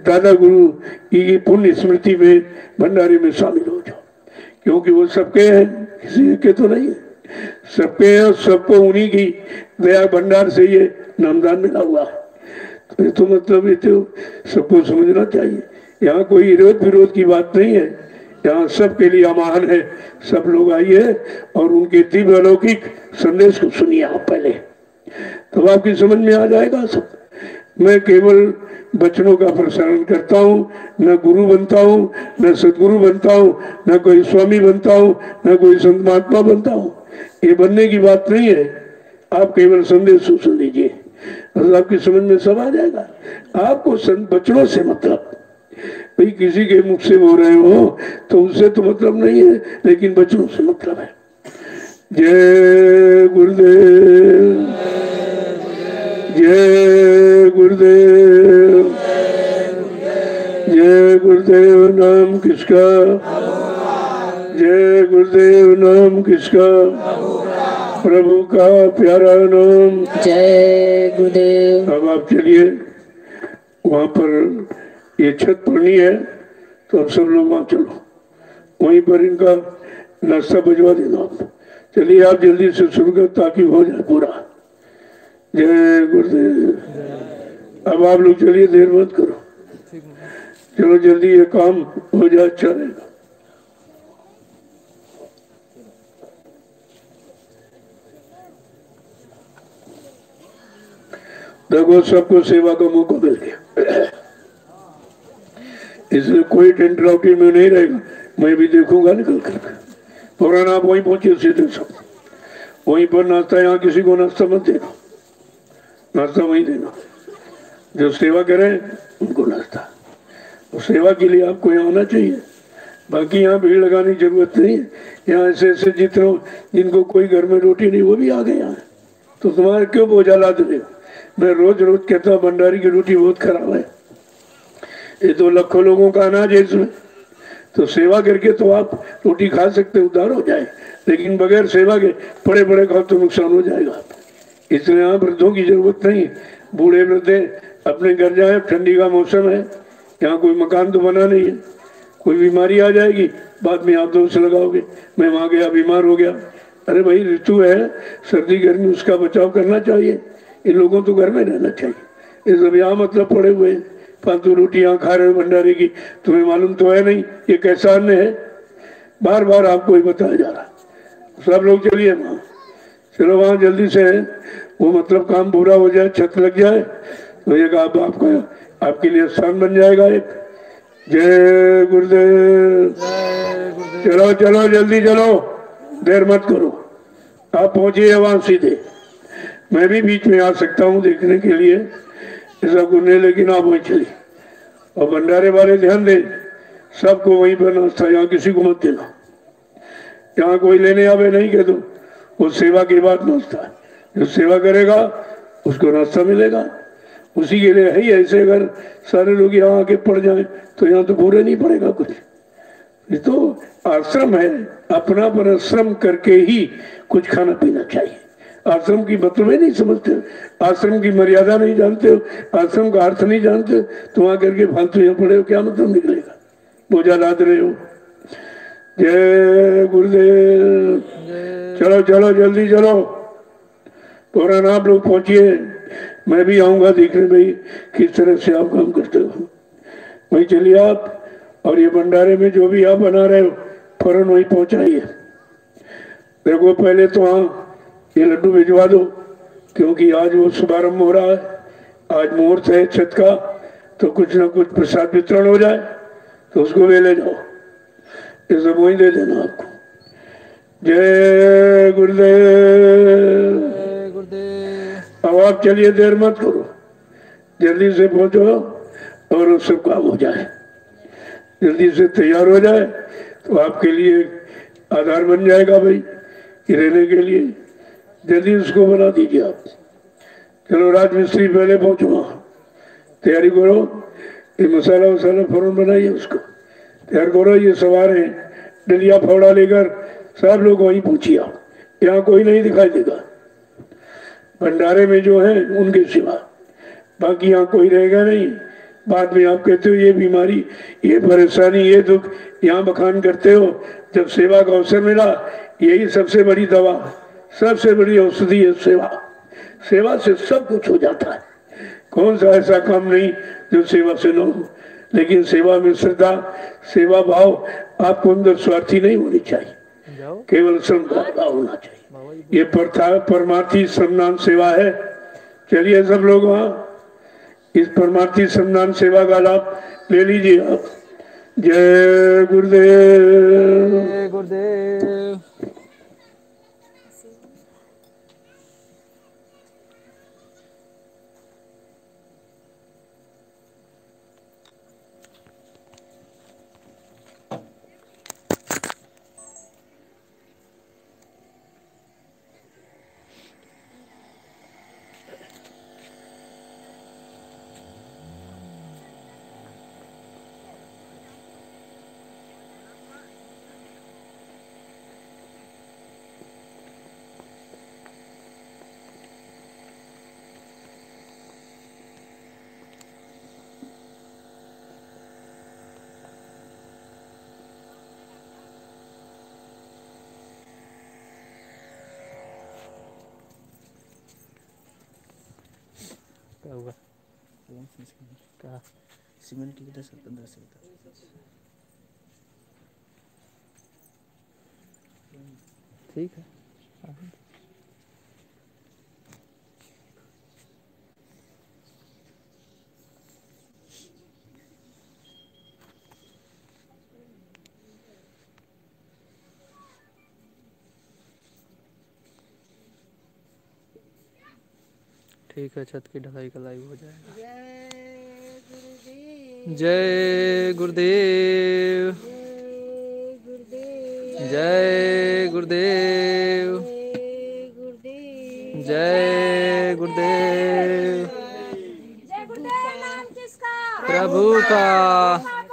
दादा गुरु की पुण्य स्मृति में भंडारे में शामिल हो जाओ, क्योंकि वो सबके हैं, किसी के तो नहीं है, सबके हैं। सबको उन्हीं की दया भंडार से ये नामदान मिला हुआ है। तो ये तो मतलब ये तो सबको समझना चाहिए। यहाँ कोई विरोध की बात नहीं है, यहाँ सबके लिए आह्वान है। सब लोग आइए और उनके दिव्य अलौकिक संदेश को सुनिए आप पहले, तब आपकी समझ में आ जाएगा सब। मैं केवल वचनों का प्रसारण करता हूँ, न गुरु बनता हूँ, न सदगुरु बनता हूँ, न कोई स्वामी बनता हूँ, न कोई संत महात्मा बनता हूँ। ये बनने की बात नहीं है। आप केवल संदेश सुन लीजिए, बस आपकी समझ में सब आ जाएगा। आपको वचनों से मतलब, भाई किसी के मुख से बोल रहे हो तो उससे तो मतलब नहीं है, लेकिन वचनों से मतलब है। जय गुरुदेव, जय गुरुदेव, जय गुरुदेव। नाम किसका? जय गुरुदेव। नाम नाम किसका? प्रभु का प्यारा नाम। जय गुरुदेव। अब आप चलिए, वहाँ पर ये छत पड़नी है तो अब सब लोग वहाँ चलो, वहीं पर इनका नाश्ता भिजवा देना आप। चलिए आप जल्दी से शुरू कर ताकि हो जाए पूरा। जय गुरुदेव। अब आप लोग चलिए, देर मत करो, चलो जल्दी ये काम हो जाए, अच्छा रहेगा। देखो सबको सेवा का मौका मिल गया, इसलिए कोई टेंट रॉकी में नहीं रहेगा, मैं भी देखूंगा निकल कर। फौरन आप वहीं पहुंचे सीधे सब, वहीं पर नाश्ता, यहाँ किसी को नाश्ता मत देना, नाश्ता वहीं देना, जो सेवा करें उनको नाश्ता। और सेवा के लिए आपको यहाँ आना चाहिए, बाकी यहाँ भीड़ लगाने की जरूरत नहीं है। यहाँ ऐसे ऐसे जितने जिनको कोई घर में रोटी नहीं वो भी आ गए यहाँ, तो तुम्हारे क्यों बोझा ला दे। मैं रोज रोज कहता हूँ भंडारी की रोटी बहुत खराब है, ये तो लाखों लोगों का अनाज है इसमें, तो सेवा करके तो आप रोटी खा सकते, उद्धार हो जाए, लेकिन बगैर सेवा के बड़े बड़े खाओ तो नुकसान हो जाएगा। इसलिए यहाँ वृद्धों की जरूरत नहीं, बूढ़े वृद्धे अपने घर जाए, ठंडी का मौसम है, यहाँ कोई मकान तो बना नहीं है, कोई बीमारी आ जाएगी बाद में आप दोष लगाओगे, मैं वहाँ गया बीमार हो गया। अरे भाई ऋतु है, सर्दी गर्मी उसका बचाव करना चाहिए, इन लोगों तो घर में रहना चाहिए। ये सब यहाँ मतलब पड़े हुए हैं, फालतू रोटी यहाँ खा रहे हो भंडारे की, तुम्हें मालूम तो है नहीं ये कैसा अन्न है, बार बार आपको ही बताया जा रहा। सब लोग चलिए वहाँ, चलो वहाँ जल्दी से वो मतलब काम पूरा हो जाए, छत लग जाए तो एक आपका आपके लिए स्थान बन जाएगा एक। जय गुरुदेव। चलो चलो जल्दी चलो, देर मत करो, आप पहुंचिए वहां सीधे। मैं भी बीच में आ सकता हूँ देखने के लिए, ऐसा कुछ नहीं, लेकिन आप वहीं चलिए। और भंडारे वाले ध्यान दें, सबको वहीं पर नाश्ता, यहाँ किसी को मत देना, यहाँ कोई लेने आवे नहीं कह दो, वो सेवा के बाद नाश्ता है, जो सेवा करेगा उसको नाश्ता मिलेगा, उसी के लिए है ही। ऐसे अगर सारे लोग यहाँ आके पड़ जाएं तो यहाँ तो पूरे नहीं पड़ेगा कुछ। ये तो आश्रम है, अपना परिश्रम करके ही कुछ खाना पीना चाहिए। आश्रम की मतलब ही नहीं समझते हो, आश्रम की मर्यादा नहीं जानते हो, आश्रम का अर्थ नहीं जानते हो, तो वहां करके फालतू यहाँ पड़े हो, क्या मतलब निकलेगा, बोझा लाद रहे हो। जय गुरुदेव। चलो चलो जल्दी चलो, फौरन आप लोग पहुंचिए, मैं भी आऊंगा देखने भाई किस तरह से आप काम करते हो। वही चलिए आप, और ये भंडारे में जो भी आप बना रहे हो फौरन वही पहुंचाइए। देखो पहले तो हाँ ये लड्डू भिजवा दो, क्योंकि आज वो शुभारंभ हो रहा है, आज मुहूर्त है छत का, तो कुछ ना कुछ प्रसाद वितरण हो जाए, तो उसको वे ले जाओ, ये सब वही दे देना आपको। जय गुरुदेव। अब आप चलिए, देर मत करो, जल्दी से पहुंचो और सब काम हो जाए, जल्दी से तैयार हो जाए तो आपके लिए आधार बन जाएगा भाई रहने के लिए, जल्दी उसको बना दीजिए आप। चलो राजमिस्त्री पहले पहुंचो, तैयारी करो, ये मसाला वसाला फौरन बनाइए, उसको तैयार करो। ये सवार हैं डलिया फावड़ा लेकर, सब लोग वहीं पहुंचिए आप, यहाँ कोई नहीं दिखाई देगा भंडारे में जो है उनके सिवा, बाकी यहाँ कोई रहेगा नहीं। बाद में आप कहते हो ये बीमारी, ये परेशानी, ये दुख, यहाँ बखान करते हो, जब सेवा का अवसर मिला यही सबसे बड़ी दवा, सबसे बड़ी औषधि है सेवा। सेवा से सब कुछ हो जाता है, कौन सा ऐसा काम नहीं जो सेवा से न हो, लेकिन सेवा में श्रद्धा, सेवा भाव, आपको अंदर स्वार्थी नहीं होनी चाहिए, केवल श्रम का भाव होना चाहिए। ये परमार्थी श्रमदान सेवा है। चलिए सब लोग वहाँ इस परमार्थी श्रमदान सेवा का लाभ ले लीजिए आप। जय गुरुदेव। जय गुरुदेव। क्या हुआ? क्या सीमेंट की 10-15 से ठीक है। ठीक है, छत की ढलाई का लाइव हो जाएगा। जय गुरुदेव, जय गुरुदेव, जय गुरुदेव, जय गुरुदेव। नाम किसका? प्रभु का।